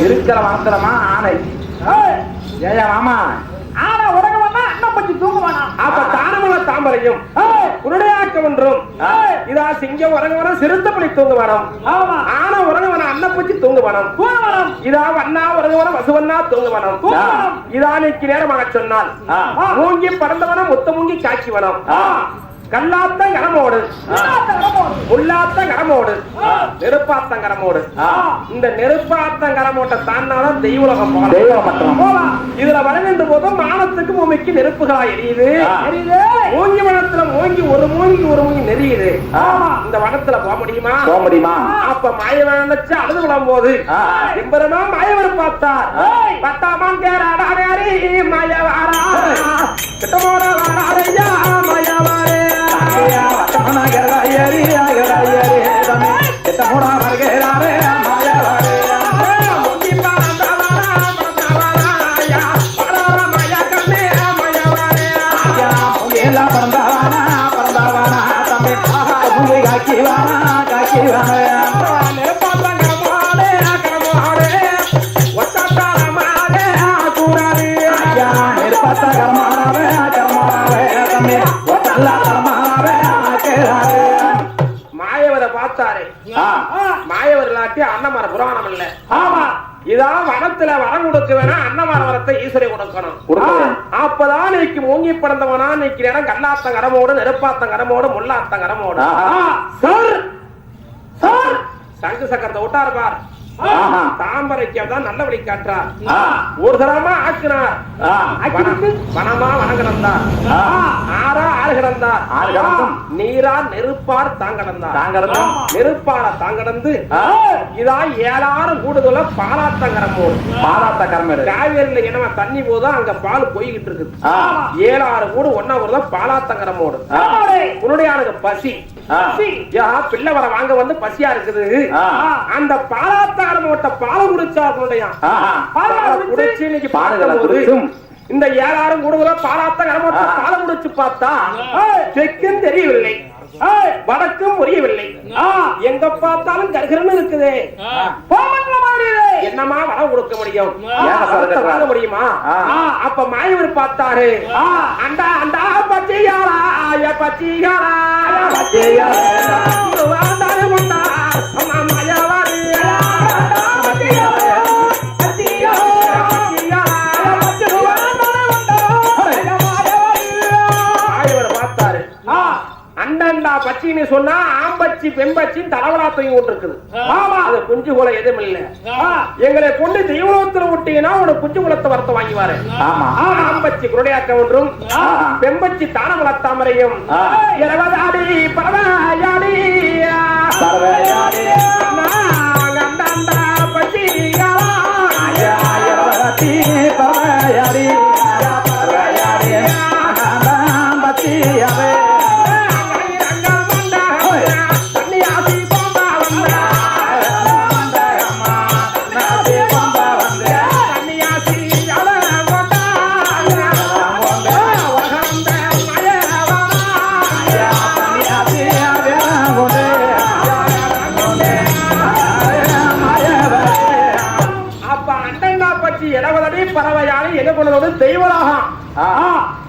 இருக்கிற வனத்திலமா ஆனை. ஏயா மாமா, ஆனா உறங்கவனா அண்ணன் பத்தி தூங்குவானா? அப்ப தானமல தாமரையும் குருடையாக்கம் என்றும் இதா சிங்கம் உறங்கவன சிறுத்தப்படி தூங்குவானம். ஆமா. ஆனா உறங்கவன அண்ணன் பத்தி தூங்குவானம். இதா வண்ணா உறங்கவன வசுவண்ணா தூங்குவானம். இதா நீக்கு நேரமாக சொன்னால் மூங்கி பறந்தவனம் முத்த மூங்கி காய்ச்சிவனம். கல்லாத்த கடமோடு முள்ளாத்த கடமோடு நெருப்பாத்த கடமோடு. இந்த நெருப்பாத்த கடமோட்டை தாண்டாதான் தெய்வலகம் போகலாம். இதுல வருகின்ற போதும் மானத்துக்கு பூமிக்கு நெருப்புகளா எரியுது. மூங்கி வனத்துல மூங்கி ஒரு மூங்கி நெறியுது. இந்த வனத்துல போக முடியுமா? போக முடியுமா? அப்ப மாயவன் நினைச்சு அழுது விடும் போது எம்பரமா மாயவர் பார்த்தார். பத்தாமான் கேராடாரி மாயவாரா கிட்டமோட வாராரையா மாயவாரே மாயவரை பார்த்தாரு. மாயவர் இல்லாட்டி அன்னமர புராணம் இல்ல. ஆமா, இதான் வனத்துல வரம் கொடுக்க வேணா அன்னமர வரத்தை ஈஸ்வரை கொடுக்கணும். அப்பதான் நீக்கு மூங்கி பறந்தவனா நீக்கு நேரம் கல்லாத்த கடமோடு நெருப்பாத்த கடமோடு முள்ளாத்த கடமோடு. சங்கு சக்கரத்தை விட்டாரு பார். தாம்பரைக்கு தான் நல்லபடி காட்டுறார். ஒரு தரமா ஆக்கினார். வனமா வனம் கிடந்தார். ஆறா ஆறு கிடந்தார். நீரா நெருப்பார் தாங்கடந்தார். நெருப்பார தாங்கடந்து இதான் 7,000 கூடுதல பாலாத்தங்கரமோடு. பாலாத்தங்கரம் காவேரியில என்னமா தண்ணி போதும் அங்க பால் போய்கிட்டு இருக்குது. 7,000 கூடு ஒன்னா ஒரு பாலாத்தங்கரமோடு. உன்னுடைய பசி பிள்ளை வர வாங்க வந்து பசியா இருக்குது. அந்த பாலாத்த பால குடிச்சா இந்த 7,000 கூடுதல பாலாத்த கடமோட்ட பால குடிச்சு பார்த்தா தெற்கும் தெரியவில்லை, வடக்கும் புரியவில்லை. எங்க பார்த்தாலும் கருகரன்னு இருக்குது. என்னமா வரம் கொடுக்க முடியும்? வாங்க முடியுமா? அப்ப மாயவர் பார்த்தாரு. அண்டா அண்டா பச்சியாரா பச்சியாரா அண்டண்டா பச்சின்னு சொன்னா ஆம்பச்சி பெம்பச்சி தலவலா தூங்கி விட்டுருக்குது. ஆமா, அது குஞ்சு குல எதுவும் இல்ல. எங்களை கொண்டு தெய்வலோகத்துல விட்டீங்கன்னா உனக்கு குஞ்சு குலத்தை வரத்தை வாங்கிவாரு. ஆம்பச்சி குருடையாக்க ஒன்றும் பெம்பச்சி தானமல தாமரையும் 20 அடி பரவாயாடி அண்டண்டா பச்சி பரவாயாடி பறவையாளி எங்க கொண்டது தெய்வலோகம்.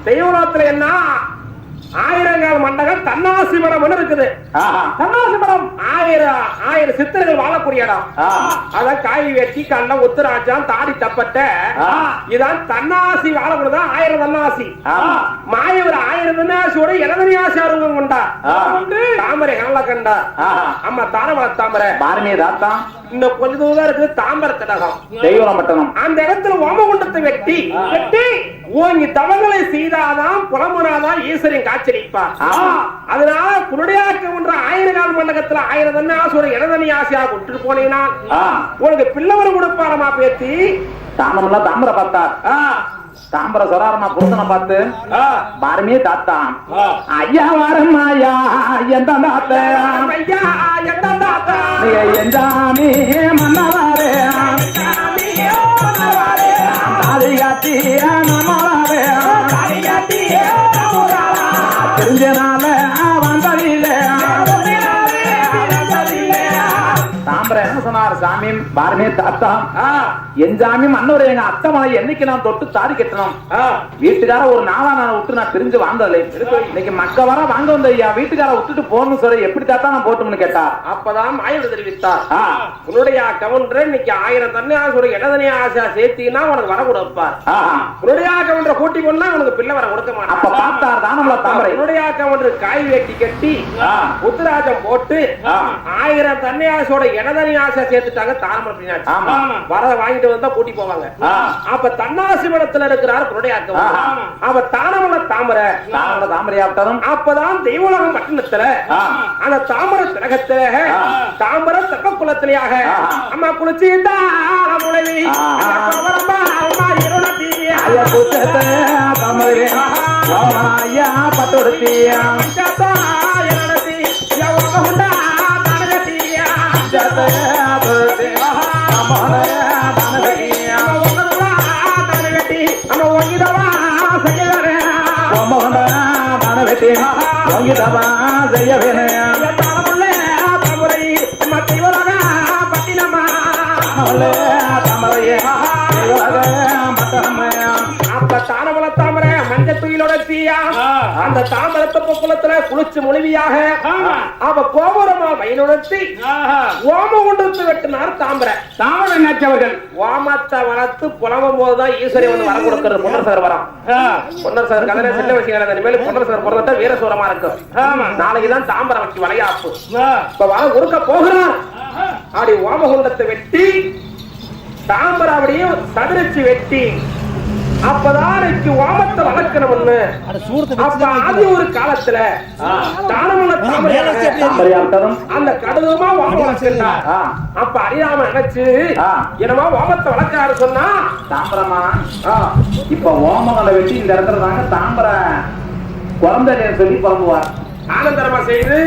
தெய்வலோகத்துல என்ன 1000 மண்டகம் தன்னாசி மடம் இருக்குது. தன்னாசி மடம் 1000 சித்தர்கள் வாழக்கூடிய இடம். அதான் காய் வெட்டி கண்ண உத்தராஜம் தாடி தப்பட்ட இதான் தன்னாசி வாழக்கூடியதான் 1000 தன்னாசி. மாயவர் 1000 தன்னாசியோட 70 அருவம் கொண்டா. தாமரை கண்ண கண்டா. அம்மா தானமல தாமரை பாரமிய தாத்தான். இந்த கொஞ்ச தூரம் இருக்குது தாம்பர தடகம் தெய்வலம்பட்டனம். அந்த இடத்துல ஓமகுண்டத்தை வெட்டி ஓங்கி தவங்களை செய்தாதான் புலமுனாதான் ஈஸ்வரின் காட்சியளிப்பார். அதனால குருடையாக்கம் என்ற 1000 மண்டகத்துல 1000 தன்னாசோட 70 ஆசையா விட்டுட்டு போனீங்கன்னா உனக்கு பிள்ளவரம் கொடுப்பாரமா பேத்தி. தாமரம்ல தாமரை பார்த்தார். தாம்பர சொராரமா புருஷனை பார்த்து பாரமே தாத்தான். ஐயா வாரம் ஐயா எந்த எந்தாமி மன்னவாரே தெரிஞ்சனால வந்ததில்லை. தாம்பர என்ன சொன்னார், சாமி பாருமே தாத்தா, என் சாமி மன்னவரை எங்க அத்தை மலை என்னைக்கு நான் தொட்டு தாடி கட்டணும், வீட்டுக்கார ஒரு நாளா நான் விட்டு நான் பிரிஞ்சு வாழ்ந்ததில்லை, இன்னைக்கு மக்க வர வாங்க வந்த ஐயா வீட்டுக்கார விட்டுட்டு போகணும்னு சொல்லி எப்படி தாத்தா நான் போட்டும்னு கேட்டார். அப்பதான் மாயவன் தெரிவித்தார், உன்னுடைய கவுண்டர் இன்னைக்கு 1000 தன்னியாசோட இடதனியா ஆசை சேர்த்தீங்கன்னா உனக்கு வர கொடுப்பார். உன்னுடைய கவுண்டரை கூட்டி கொண்டா உனக்கு பிள்ளை வர கொடுக்க மாட்டார். அப்ப பார்த்தார் தானமல தாமரை. உன்னுடைய கவுண்டர் காய் வேட்டி கட்டி உத்தராஜம் போட்டு 1000 தன்னியாசோட இடதனி ஆசை சேர்த்துட்டாங்க. தாமரை வர வாங்கிட்டு வந்தா கூட்டி போவாங்க. அப்ப தன்னாசி மடத்துல இருக்கிறார் குருடையாக்கம். அவ தானமல தாமரை தாமரை ஆப்டரும். அப்பதான் தெய்வலகம் பட்டணத்துல அந்த தாமரை திலகத்துல தாமரை தப்ப குலத்திலேயாக அம்மா குளிச்சுட்டா முளைவி தானமல தாமரை மஞ்ச துயிலோட தீயா அந்த தாமரத்த குளத்துல குளிச்சு மொழிவியாக அவ கோபுரமா வயனுணர்த்தி ஓம கொண்டு வெட்டினார் தாமரை. தாமரை என்னாச்சவர்கள் ஓமத்தை வளர்த்து புலவும் போதுதான் ஈஸ்வரி வந்து வர கொடுக்கிறது. பொன்னர் சார் வரம், பொன்னர் சார் கதை சின்ன விஷயங்கள் மேல பொன்னர் சார் பிறந்தா வீரசூரமா இருக்கும். நாளைக்குதான் தாமரை வச்சு வளையாப்பு இப்ப வர கொடுக்க போகிறார். அப்படி ஓமகுண்டத்தை வெட்டி தாமரை அப்படியே சதுரச்சு வெட்டி அப்பதான் ஓமத்தை வளர்க்கணும்னு அப்ப ஆதி ஒரு காலத்துல தானமல அந்த கடுகுமா ஓமம் வளர்ச்சிருந்தார். அப்ப அறியாம நினைச்சு என்னமா ஓமத்தை வளர்க்காரு சொன்னா தாம்பரமா இப்ப ஓமங்களை வெட்டி இந்த இடத்துல தாங்க தாம்பர குழந்தை சொல்லி புலம்புவார். ஆனந்தரமா செய்து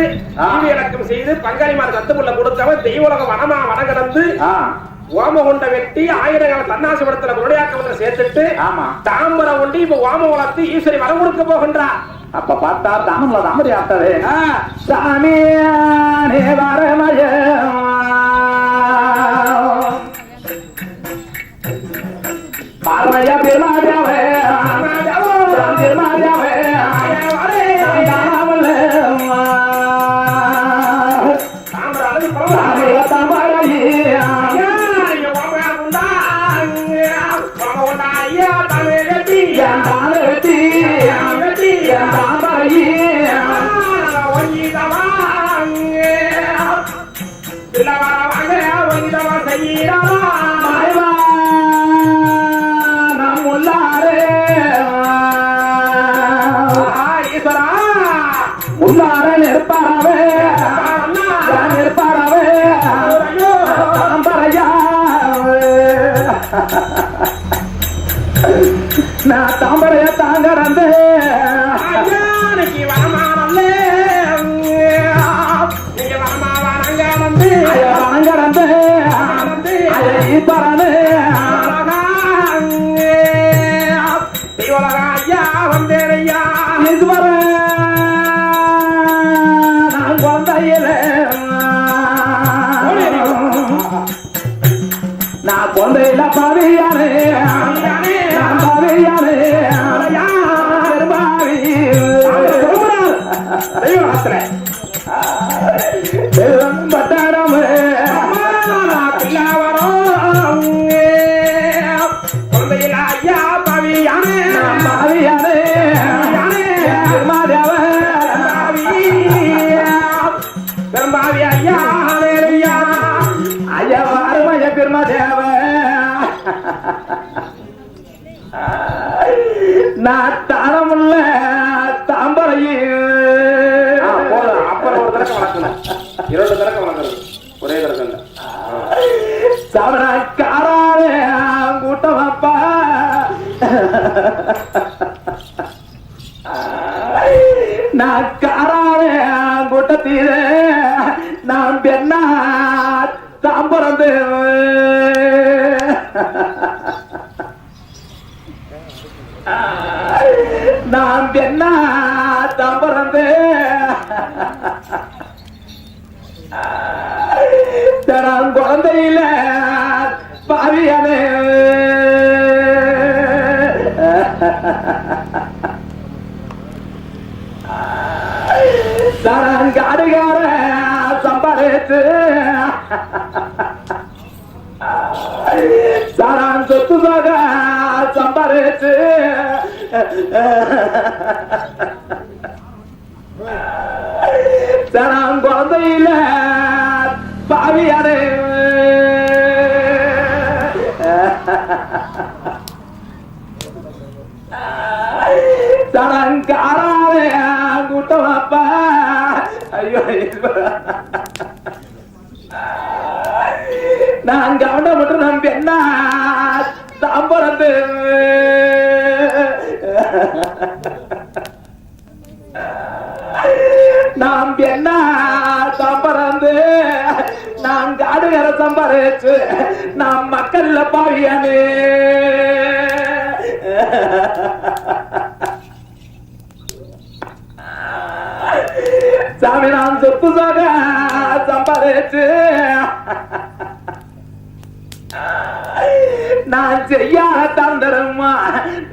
இலக்கம் செய்து பங்காளிமார் கத்துக்குள்ள கொடுத்தவன் தெய்வலகம் வனமா வனகடந்து ஓமகுண்ட வெட்டி 1000 தன்னாசி படத்துல குருடையாக்க சேர்த்துட்டு தாம்பரை கொண்டு இப்ப ஓம வளர்த்து ஈஸ்வரி வரம் கொடுக்க போகின்றார். அப்ப பார்த்தா தாமரை தாமரை ஆட்டாரு சாமி வரமய பார்வையா பெருமாஜாவே பெருமாஜாவே நான் தாம்பரைய தாங்கறந்து வணங்கறந்து ஈஸ்வரனு ஐயா வந்தேனையா ஈஸ்வரன் நான் குழந்தையில நான் குழந்தையில பாவியானே நான் தானமுள்ள தாம்பரையும் அப்புறம் ஒரு தடவை வளர்க்கல 2 தடவை வளர்க்கறது ஒரே தடவை சவரக்காரே கூட்டமாப்பா நான் காராவே கூட்டத்தீரே நான் பெண்ணா தாம்பரந்து நான் பெண்ணா தாம்பரந்து தடம் குழந்தையில பாவியனே தடம் காடுகார சம்பாதித்து தடம் சொத்து சாக சம்பாதித்து தடம் குழந்தையில பாவியனே தடங்காராவே கூட்டமாப்பா ஐயோ நான் கவனம் மட்டும் நம்பி என்ன தாம்பரத்து நாம் என்ன சம்பரந்து நான் காடுகிற சம்பரிச்சு நாம் மக்கள்ல பாவியானே சாமி நான் சொத்து சாக சம்பரிச்சு நான் செய்யாத தந்திரமா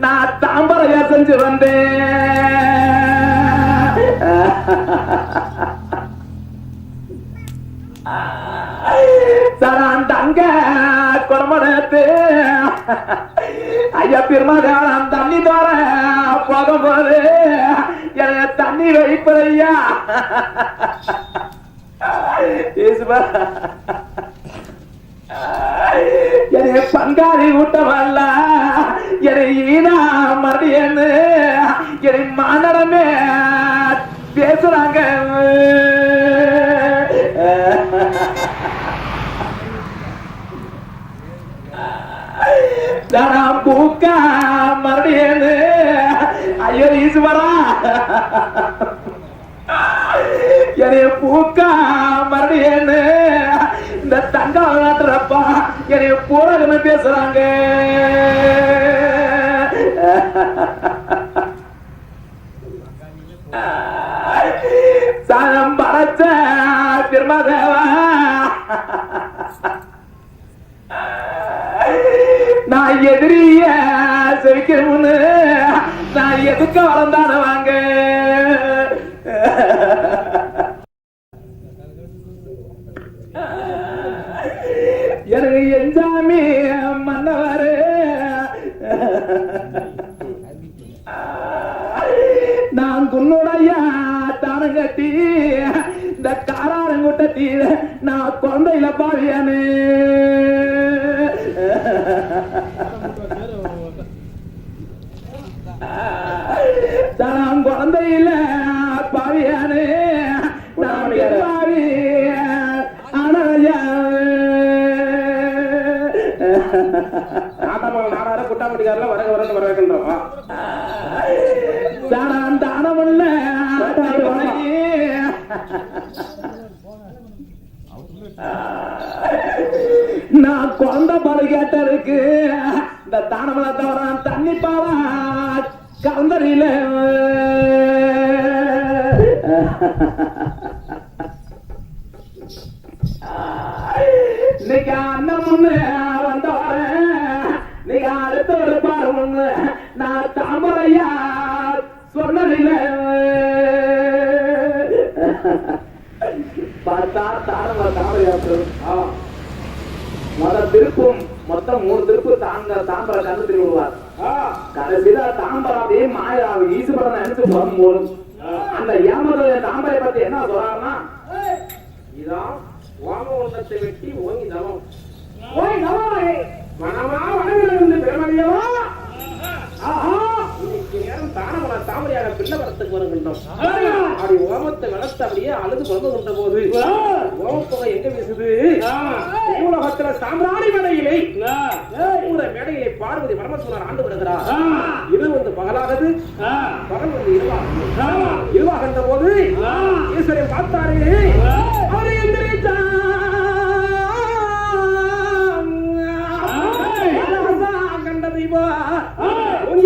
நான் தாம்பரையா செஞ்சு வந்தேன் சரான் தங்க குடமடத்து ஐயா பெருமகாரம் தண்ணி தோற போகும்போது எனக்கு தண்ணி வைப்பதையா என்னை பங்காளி ஊட்டமல்ல என்னை ஈனா மறுடியன்னு என்னை மானடமே பேசுறாங்க பூக்கா மறுடியன்னு ஐயோ ஈஸ்வரா என்னை பூக்கா மறுடியன்னு இந்த தங்க நாட்டுறப்பா என்னை பூரகமே பேசுறாங்க சாணம் படைச்ச திருமதேவா நான் எதிரிய செவிக்கணும்னு நான் எதுக்க வளர்ந்தான வாங்க எனக்கு எஞ்சாமி மன்னவரு நான் குன்னுடைய தானம் கட்டி இந்த காராரங்குட்டத்தி நான் குழந்தையில பாவியானே நான் குழந்தையில பாவியானே நான் பாவி நாடார குட்டாமட்டிக்காரில் வரக வரன்னு வர வைக்கின்றோம் தானமல்ல நான் குழந்தை பாடு கேட்டதுக்கு இந்த தானமலை தவிர தண்ணி பாவா கலந்தறியில இன்னைக்கு அண்ணன் முன்னு வந்தவர நீங்க அடுத்த பாரு முன்னு நான் தாமரையா சொன்னதில்ல பார்த்தா தானமலை தாமரையா திருப்பும் மொத்தம் 3 திருப்பு தாம்பரை கண்டு திருவிடுவார் கடைசியில தாம்பரம் அப்படியே மாயா ஈஸ்வரன் நினைச்சு போகும்போது அந்த ஏமத தாம்பரை பத்தி என்ன சொல்றாருன்னா இதான் வாமத்தை வெட்டி ஓங்கி தவம் ஓய் நவாய் மனமா வனவிலிருந்து பெருமதியவா இன்னைக்கு நேரம் தானமலை தாமரையாக பிள்ளை வரத்துக்கு வருகின்றோம் அப்படி ஓமத்தை வளர்த்து அப்படியே அழுது புறம்புகின்ற போது ஓமத்தொகை எங்க வீசுது உலகத்துல சாம்பிராணி மேடையிலே மேடையிலே பார்வதி பரமேஸ்வரர் ஆண்டு வருகிறார் இது வந்து பகலாகது பகல் வந்து இருவாகின்ற போது ஈஸ்வரன் பார்த்தாரே அவரை கண்ட தெய்வம்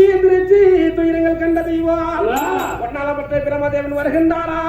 எந்திரிச்சு துயரங்கள் கண்ட தெய்வம் பொன்னாலப்பட்ட பிரமதேவன் வருகின்றாரா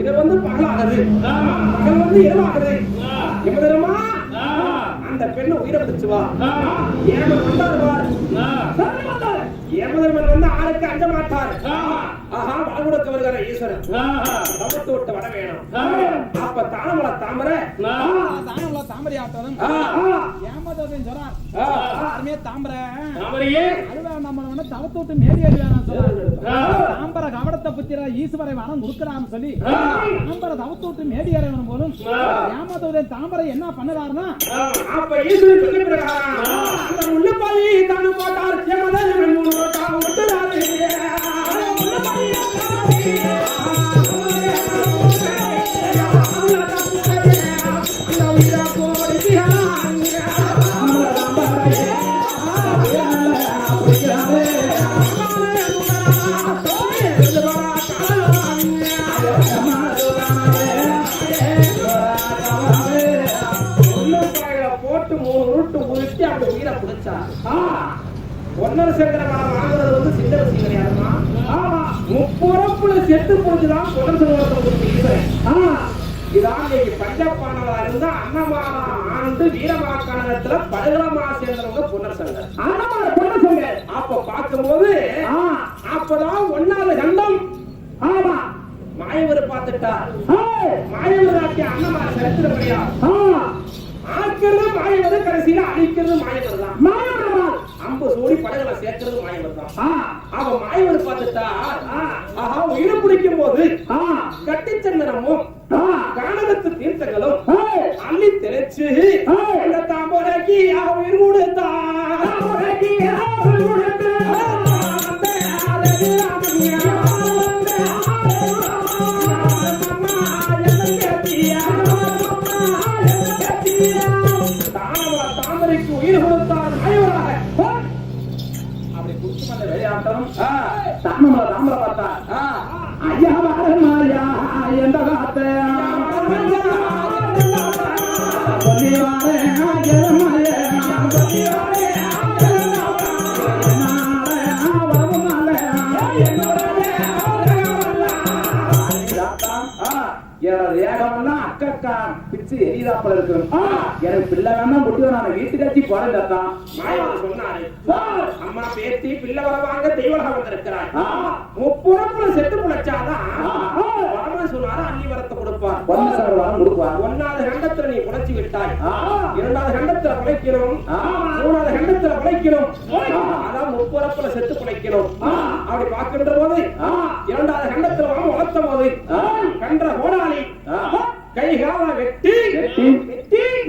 இது வந்து பகலாகுது, பகல் வந்து இரவாகுது. எப்ப தெரியுமா? அந்த பெண்ணு உயிரை பிடிச்சுவா. ஏமன் வந்தார். ஏமதர்மன் வந்து ஆளுக்கு அஞ்ச மாட்டார். ஆஹா, வட கொடுக்க வருகிற ஈஸ்வரன் தவிர்த்து விட்டு வர வேணும். அப்ப தாமர தாமரை தாமரை ஆட்டணும் ஏமாதவன் சொல்றார். யாருமே தாமரை தாமரையே அழுவா நம்ம தவத்து விட்டு மேடி அழுவான சொல்றாரு. தாம்பர கவடத்தை புத்திர ஈஸ்வரை வனம் கொடுக்கறான்னு சொல்லி தாம்பர தவத்து விட்டு மேடி அழுவனும் போலும் ஏமாதவன் தாமரை என்ன பண்ணுறாருன்னா அப்ப ஈஸ்வரன் சொல்லி அந்த முள்ளப்பாலி தானு போட்டார். ஏமதர்மன் மூணு விட்டுறாரு. போட்டு 3 உருட்டு உருட்டி அப்படி உயிரை பிடிச்சா. ஒன்னரை சங்கர மரம் வாங்குறது வந்து சின்ன விஷயம் கிடையாதுமா. முப்புறப்புல செத்து போச்சுதான் இதான் பஞ்சப்பானவா இருந்தா அன்னமானா ஆண்டு வீரமாக்கானத்துல படுகளமா சேர்ந்தவங்க பொன்னர் சங்கர். அப்ப பார்க்கும்போது அப்பதான் 1வது கண்டம் மாயவர் பார்த்துட்டார். மாயவர் ஆக்கிய அன்னமா சரித்திர கிடையாது. ஆக்கிறது மாயவர், கடைசியில அழிக்கிறது மாயவர் தான். அம்பு சூடி படகளை சேர்க்கிறது மாயவர் தான். அவ மாயவர் பார்த்துட்டா. ஆஹா, உயிரை பிடிக்கும் போது கட்டிச்சந்தனமும் கானகத்து தீர்த்தங்களும் அள்ளி தெளிச்சு இந்த தாம்பரைக்கு உயிர் கொடுத்தார். தாமரைக்கு உயிர் கொடுத்தார் மாயவராக. அப்படி குடிச்சு அந்த விளையாட்டம் தாமரை பார்த்தா. ஐயா மாயா எந்த காத்த அக்கா பிச்சு எரிதாப்பல இருக்கு. எனக்கு பிள்ளை வேணா முட்டு நான் வீட்டுக்காச்சி போறேன். சொன்னாரு அம்மா பேத்தி பிள்ளை வர வாங்க தெய்வமாக வந்திருக்கிறார். முப்புறப்புல செத்து புழைச்சாதான் சொன்னாரு அள்ளி வரத்தை கொடுப்பார். 1வது கண்டத்துல நீ புழைச்சி விட்டாய். 2வது கண்டத்துல புழைக்கணும். 3வது கண்டத்துல புழைக்கணும். அதான் முப்புறப்புல செத்து புழைக்கணும். அப்படி பார்க்கின்ற போது 2வது கண்டத்துல வளர்த்த போது கன்ற கோடாளி கைகால வெட்டி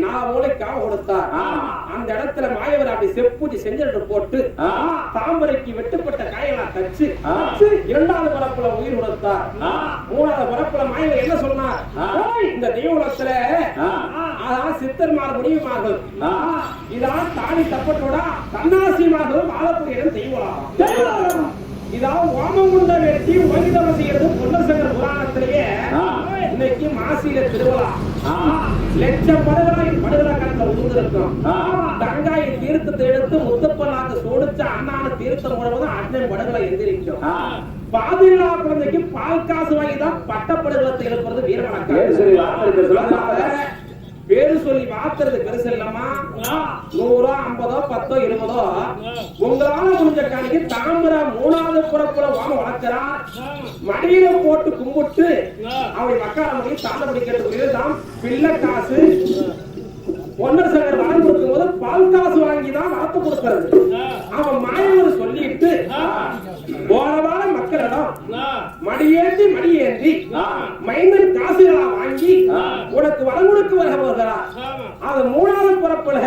நான் மூளைக்காக கொடுத்தார். அந்த இடத்துல மாயவர் அப்படி செப்புடி செஞ்சு போட்டு தாமரைக்கு வெட்டுப்பட்ட காயலா தச்சு 2வது பரப்புல உயிர் கொடுத்தார். 3வது பரப்புல மாயவர் என்ன சொன்னார்? இந்த தெய்வத்துல அதான் சித்தர்மார் முடியுமாகும். இதான் தாடி தப்பட்டோட தன்னாசியமாகவும் வாழக்கூடிய தெய்வம். இதான் ஓமகுண்ட வெட்டி ஓகிதம் செய்யறது பொன்னர் சங்கர் புராணத்திலேயே. இன்னைக்கு மாசியில திருவிழா லட்சம் படுகளாய் படுகலா கணக்கில் உதிர்ந்திருக்கும். தங்காய் தீர்த்தத்தை எடுத்து முத்தப்பனாக்கு சோடிச்ச அண்ணான தீர்த்தம் முழுவதும் அண்ணன் படுகளை எந்திரிக்கும். பாதிலா குழந்தைக்கு பால் காசு வாங்கிதான் பட்டப்படுகளத்தை எழுப்புறது வீரவணக்கம். பேரு சொல்லி மாத்துறது பெருசு இல்லம்மா. 100 50 10 20 உங்களால முடிஞ்ச காணிக்கு தாமரை 3வது புறப்புல வாங்க வளர்க்கிறா. மடியில போட்டு கும்பிட்டு அவளை மக்கார மொழி தாண்ட பிடிக்கிறதுக்குரியதான் பிள்ளை காசு. பொன்னர் சங்கர் வளர்ந்து கொடுக்கும் போது பால் காசு வாங்கிதான் வளர்த்து கொடுக்கிறது. அவன் மாயவர் சொல்லிட்டு போனவான மக்களிடம் மடியேந்தி மைந்தன் காசுகளா வாங்கி உனக்கு வரம் கொடுக்க வருகிறார். அது 3வது புறப்புல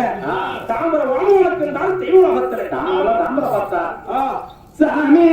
தாமரை வாங்க வளர்க்கின்றால் தெய்வலோகத்தில் தாமரை பார்த்தா சாமி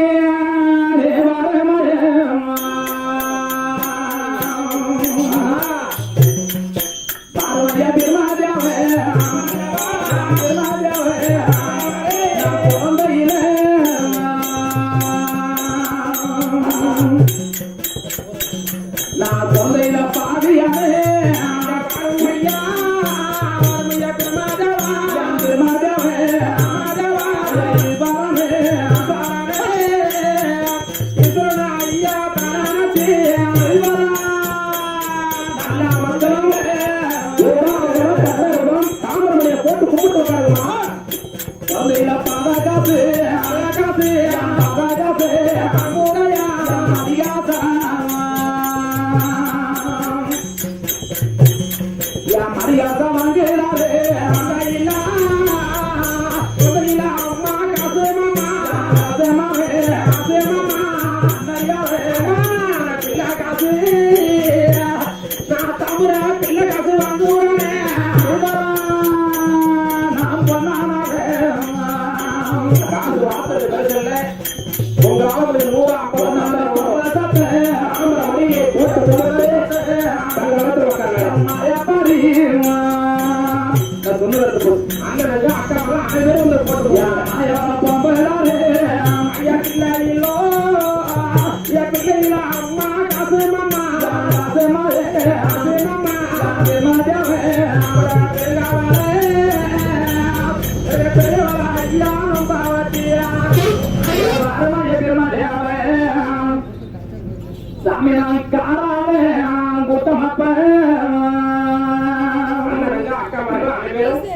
மரியாதை வாங்குறாரு அம்மா காசு மாமா நான் தமுற பிள்ளை காசு வாங்குறேன் நான் பொண்ணானாக காசு வார்த்தை பேசல உங்க ஆளுக்கு 150 மணியை போட்டு போட்டு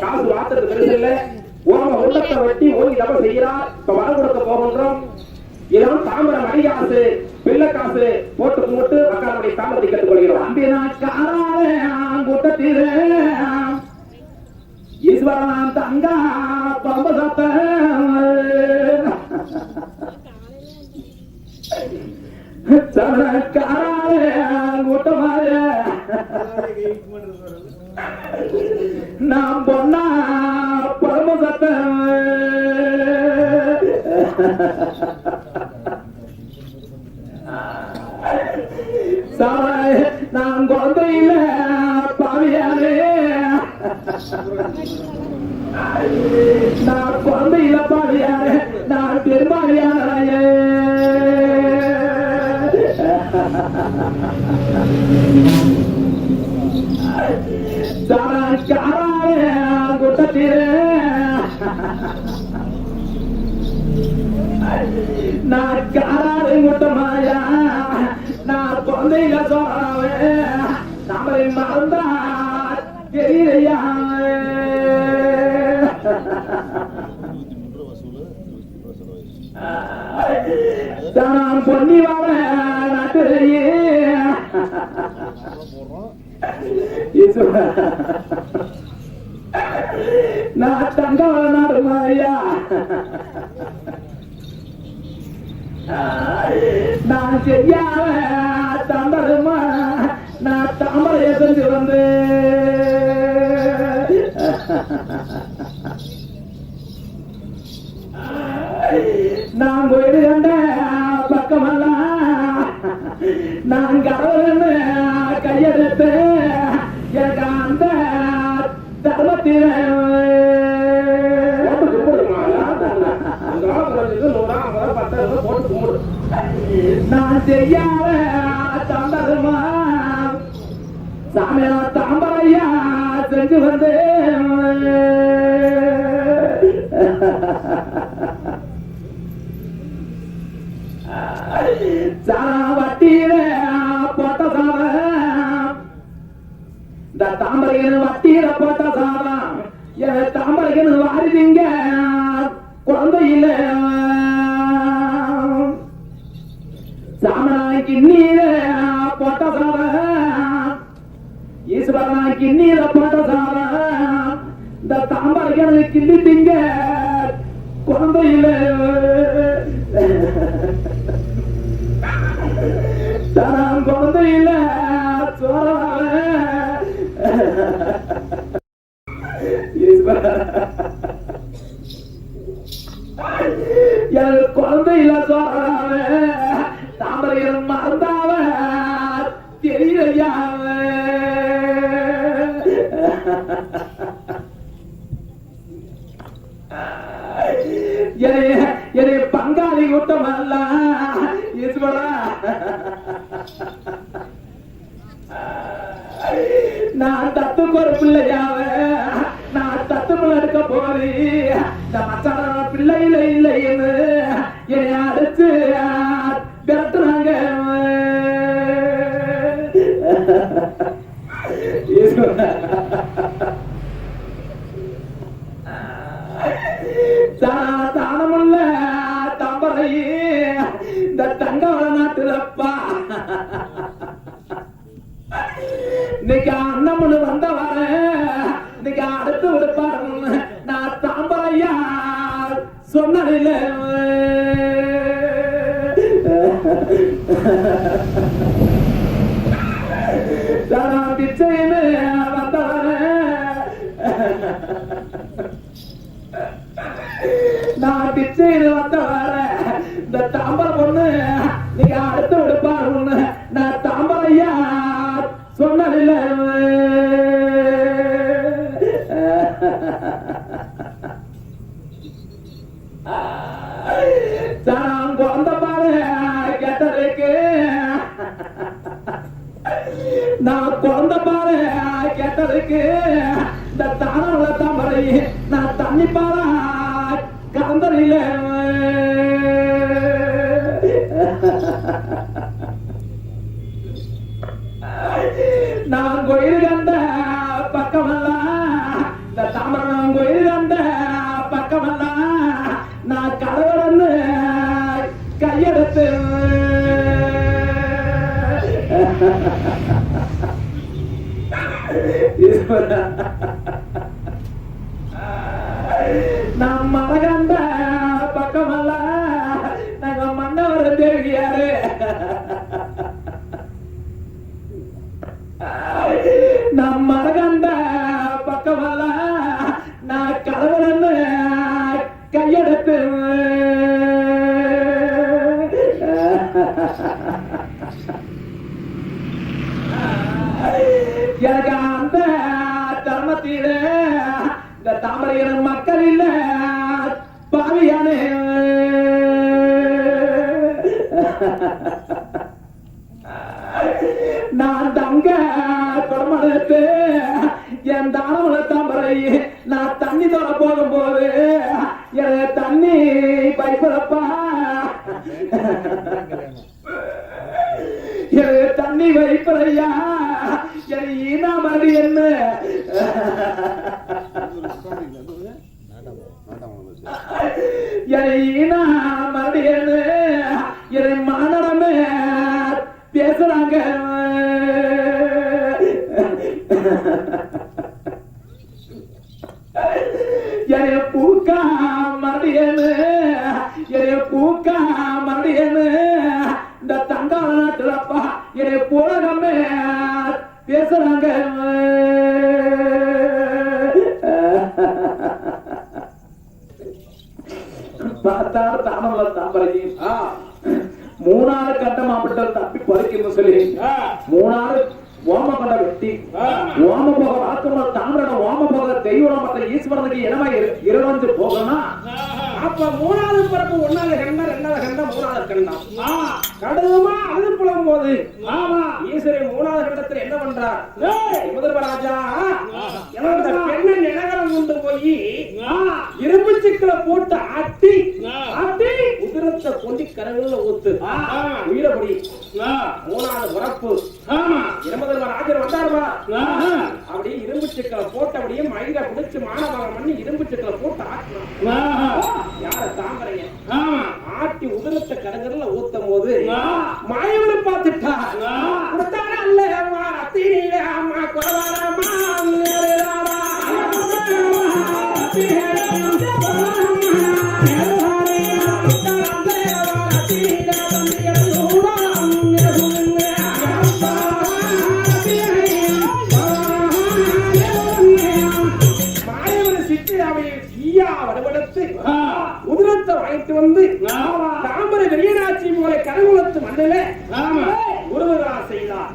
காசு வாத்துறது பெருசு இல்ல ஓம உள்ளத்தை வெட்டி ஓடி தப்ப செய்கிறார் இப்ப வர கொடுக்க போகின்றோம் இதெல்லாம் தாமரை மணி காசு பிள்ளை காசு போட்டு போட்டு மக்களுடைய தாமரை கேட்டுக்கொள்கிறோம் கூட்டத்தில் ஈஸ்வரன் தங்கா பம்ப சத்த கூட்டமாக நாம் பொண்ணா பரம சத்த நான் குழந்தையில பாவியானே நான் குழந்தையில பாவியானே நான் பெரும்பாவியானே கூட்டத்திலே நான் காராறு கூட்டமாயா நான் குழந்தையில சொல்றாவே நம்மளை மறந்தா தெரியலையா நான் பொன்னி வாழ நாட்டிலேயே நான் தங்க நாடுமாயா நான் செய்யாம தம்பருமா நான் தாமரையை செஞ்சு வந்து நான் போயிடு கண்ட பக்கமெல்லாம் நான் கடவுள்னு கையெடுத்து எனக்கு அந்த தர்மத்தில நான் செய்யாத தம்பருமா சாமியா தாம்பரையா செஞ்சு வந்து வட்டியில போட்ட சாதம் இந்த தாம்பரையன் வட்டியில போட்ட சாதம் என் தாம்பரையன் வாரிதிங்க குழந்தையில சாமனாய்க்கு நீர போட்ட சாதம் ஈஸ்வரனாய்க்கு நீர போட்ட சாதம் இந்த தாம்பரையன் கிள்ளித்தீங்க குழந்தையில நான் குழந்தையில சோழ எனக்கு குழந்தையில சோழ தாமரையன் மறந்தாவ தெரியலையாவ என்னை பங்காளி கூட்டம் அல்ல ஈஸ்வரா நான் தத்துக்கு ஒரு பிள்ளையாவ நான் தத்துக்குள்ள எடுக்க போறி இந்த மச்சான பிள்ளையில இல்லைன்னு என்னை அடிச்சு விரட்டுறாங்க தானமுள்ள தம்பரையே இந்த தங்க நாட்டுலப்பா இன்னைக்கு அண்ணம்னு வந்தவர இன்னைக்கு அடுத்து விடுப்பாரு நான் தாம்பரையா சொன்னதில்ல பிச்சைன்னு வந்தவர நான் பிச்சைன்னு வந்தவர இந்த தாம்பரை பொண்ணு நீங்க அடுத்து விடுப்பாரு நான் தாம்பரையா சொன்னதில்ல குழந்த பாரு கேட்டதுக்கு நான் குழந்த பாரு கேட்டதுக்கு இந்த தானம் தாமரை நான் தண்ணி பாரா கலந்தறில நான் கோயில் கண்ட பக்கமல்ல இந்த தாமரை நான் கோயில் கண்ட பக்கமல்ல நான் கடவுளன்னு கையெடுத்து நான் மலை கண்ட பக்கமல்ல நாங்க மன்னவர் தேவியாரு நான் மலை கண்ட பக்கமல்ல நான் கடவுளன்னு கையெடுத்து எனக்கு அந்த தர்மத்தில இந்த தாமரையான மக்கள் இல்ல பாவியான நான் தங்க குடமடுத்து என் தானமுள்ள தாமரை நான் தண்ணி தோற போகும்போது எனக்கு தண்ணி பைப்பதப்பா எனக்கு தண்ணி வைப்பதையா எனக்கு ஈனா மாதிரி என்ன ஈனா மாதிரி என்ன என் மானடமே பேசுறாங்க என் பூக்கா மறுடியனு என் பூக்கா மறுடியனு இந்த தங்க நாட்டுலப்பா என் போலகமே பேசுறாங்க பார்த்தாரு தாமரை தாம்பரையும் மூணாறு கட்ட மாவட்டம் தப்பி பறிக்கணும் சொல்லி மூணாறு ஓம கொண்ட வெட்டி ஓம போக வாக்குமல தாமரை ஓம போக தெய்வம் மற்ற ஈஸ்வரனுக்கு என்னமா இரண்டு போகணும்னா அப்ப மூணாவது பிறப்பு ஒன்னாவது கண்டம் ரெண்டாவது கண்டம் மூணாவது கண்டம் கடுமா அது புலம் போது ஆமா ஈஸ்வரன் மூணாவது கண்டத்துல என்ன பண்றார் முதல்வராஜா அந்த பெண்ணை நிலகரம் கொண்டு போய் இரும்பு சிக்கலை போட்டு ஆட்டி ஆட்டி உதிரத்தை கொண்டி கரங்கள்ல ஊத்து உயிரபடி மூணாவது பிறப்பு முதல்வராஜர் வந்தாருமா அப்படி இரும்பு சிக்கலை போட்டு அப்படியே மயில பிடிச்சு மானபாகம் பண்ணி இரும்பு சிக்கலை போட்டு ஆட்டணும் யார தாமரைய ஆட்டி உதிரத்தை கடங்கள்ல ஊத்தும் போது மாயவனை பார்த்துட்டா கொடுத்தானா இல்ல அம்மா அத்தினில அம்மா கொலவாரம்மா உதிரத்தை வாங்கிட்டு வந்து தாமரை வெளியராட்சி போல கருகுலத்து மண்ணில உருவகா செய்தார்.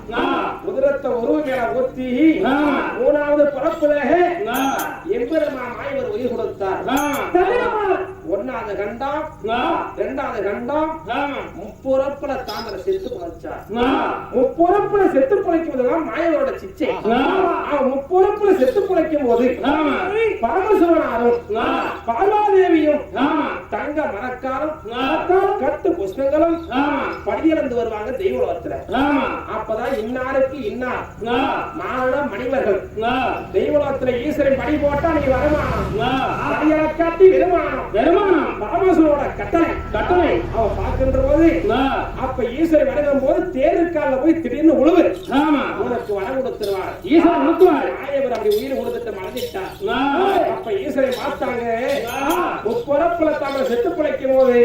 உதிரத்தை உருவ மேல ஊத்தி மூணாவது பிறப்புல எம்பெருமான் ஆய்வர் உயிர் கொடுத்தார். ஒன்னாவது கண்டம் இரண்டாவது கண்டம் முப்புறப்புல தாமரை செத்து பழைச்சார். முப்புறப்புல செத்து பழைக்கும்போதுதான் மாயவரோட சிச்சை. முப்புறப்புல செத்து பழைக்கும் போது பரமசிவனாரும் பார்வாதேவியும் தங்க மரக்காலும் கட்டு புஷ்பங்களும் படியிழந்து வருவாங்க தெய்வலோகத்துல. அப்பதான் இன்னாருக்கு இன்னார் மானம் மணிவர்கள் தெய்வலோகத்துல ஈஸ்வரன் படி போட்டா நீ வருமானம் படியலை காட்டி வருமானம் பரமேஸ்வரோட கட்டளை அவ பார்க்கின்ற போது அப்ப ஈஸ்வரன் வணங்கும் போது தேருக்கால போய் திடீர்னு உழுவு உனக்கு வரம் கொடுத்துருவார் ஈஸ்வரன் கொடுத்துருவார் ஆயவர் அப்படி உயிர் கொடுத்துட்டு மறந்துட்டார் அப்ப ஈஸ்வரன் பார்த்தாங்க முப்பரப்புல தாமரை செத்து பிழைக்கும் போது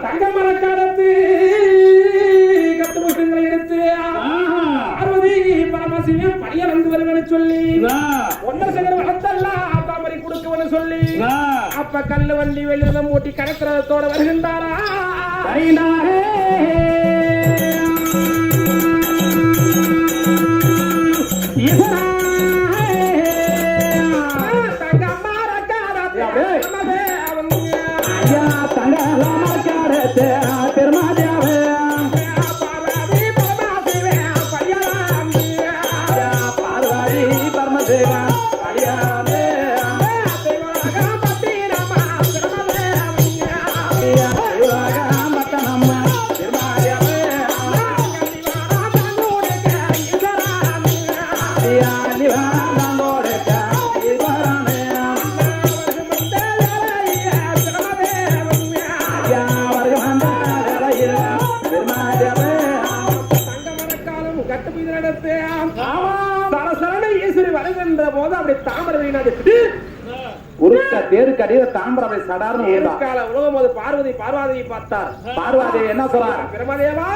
தங்க மரக்காரத்து கட்டுமுட்டங்களை எடுத்து பார்வதி பரமசிவன் படிய வந்து வருவேன்னு சொல்லி ஒன்ன சகர வளர்த்தல்லாம் தாமரை கொடுக்கவனு சொல்லி அப்ப கல்லு வண்டி வெளியிடம் மூட்டி கடற்கரத்தோட வருகின்றாரா போது அப்படி தாமரை தேருக்கு அடியில தாம்பரவை சடார்னு உலகம் போது பார்வதியை பார்த்தார். பார்வதி என்ன சொல்றார்? பிரம்மதேவா,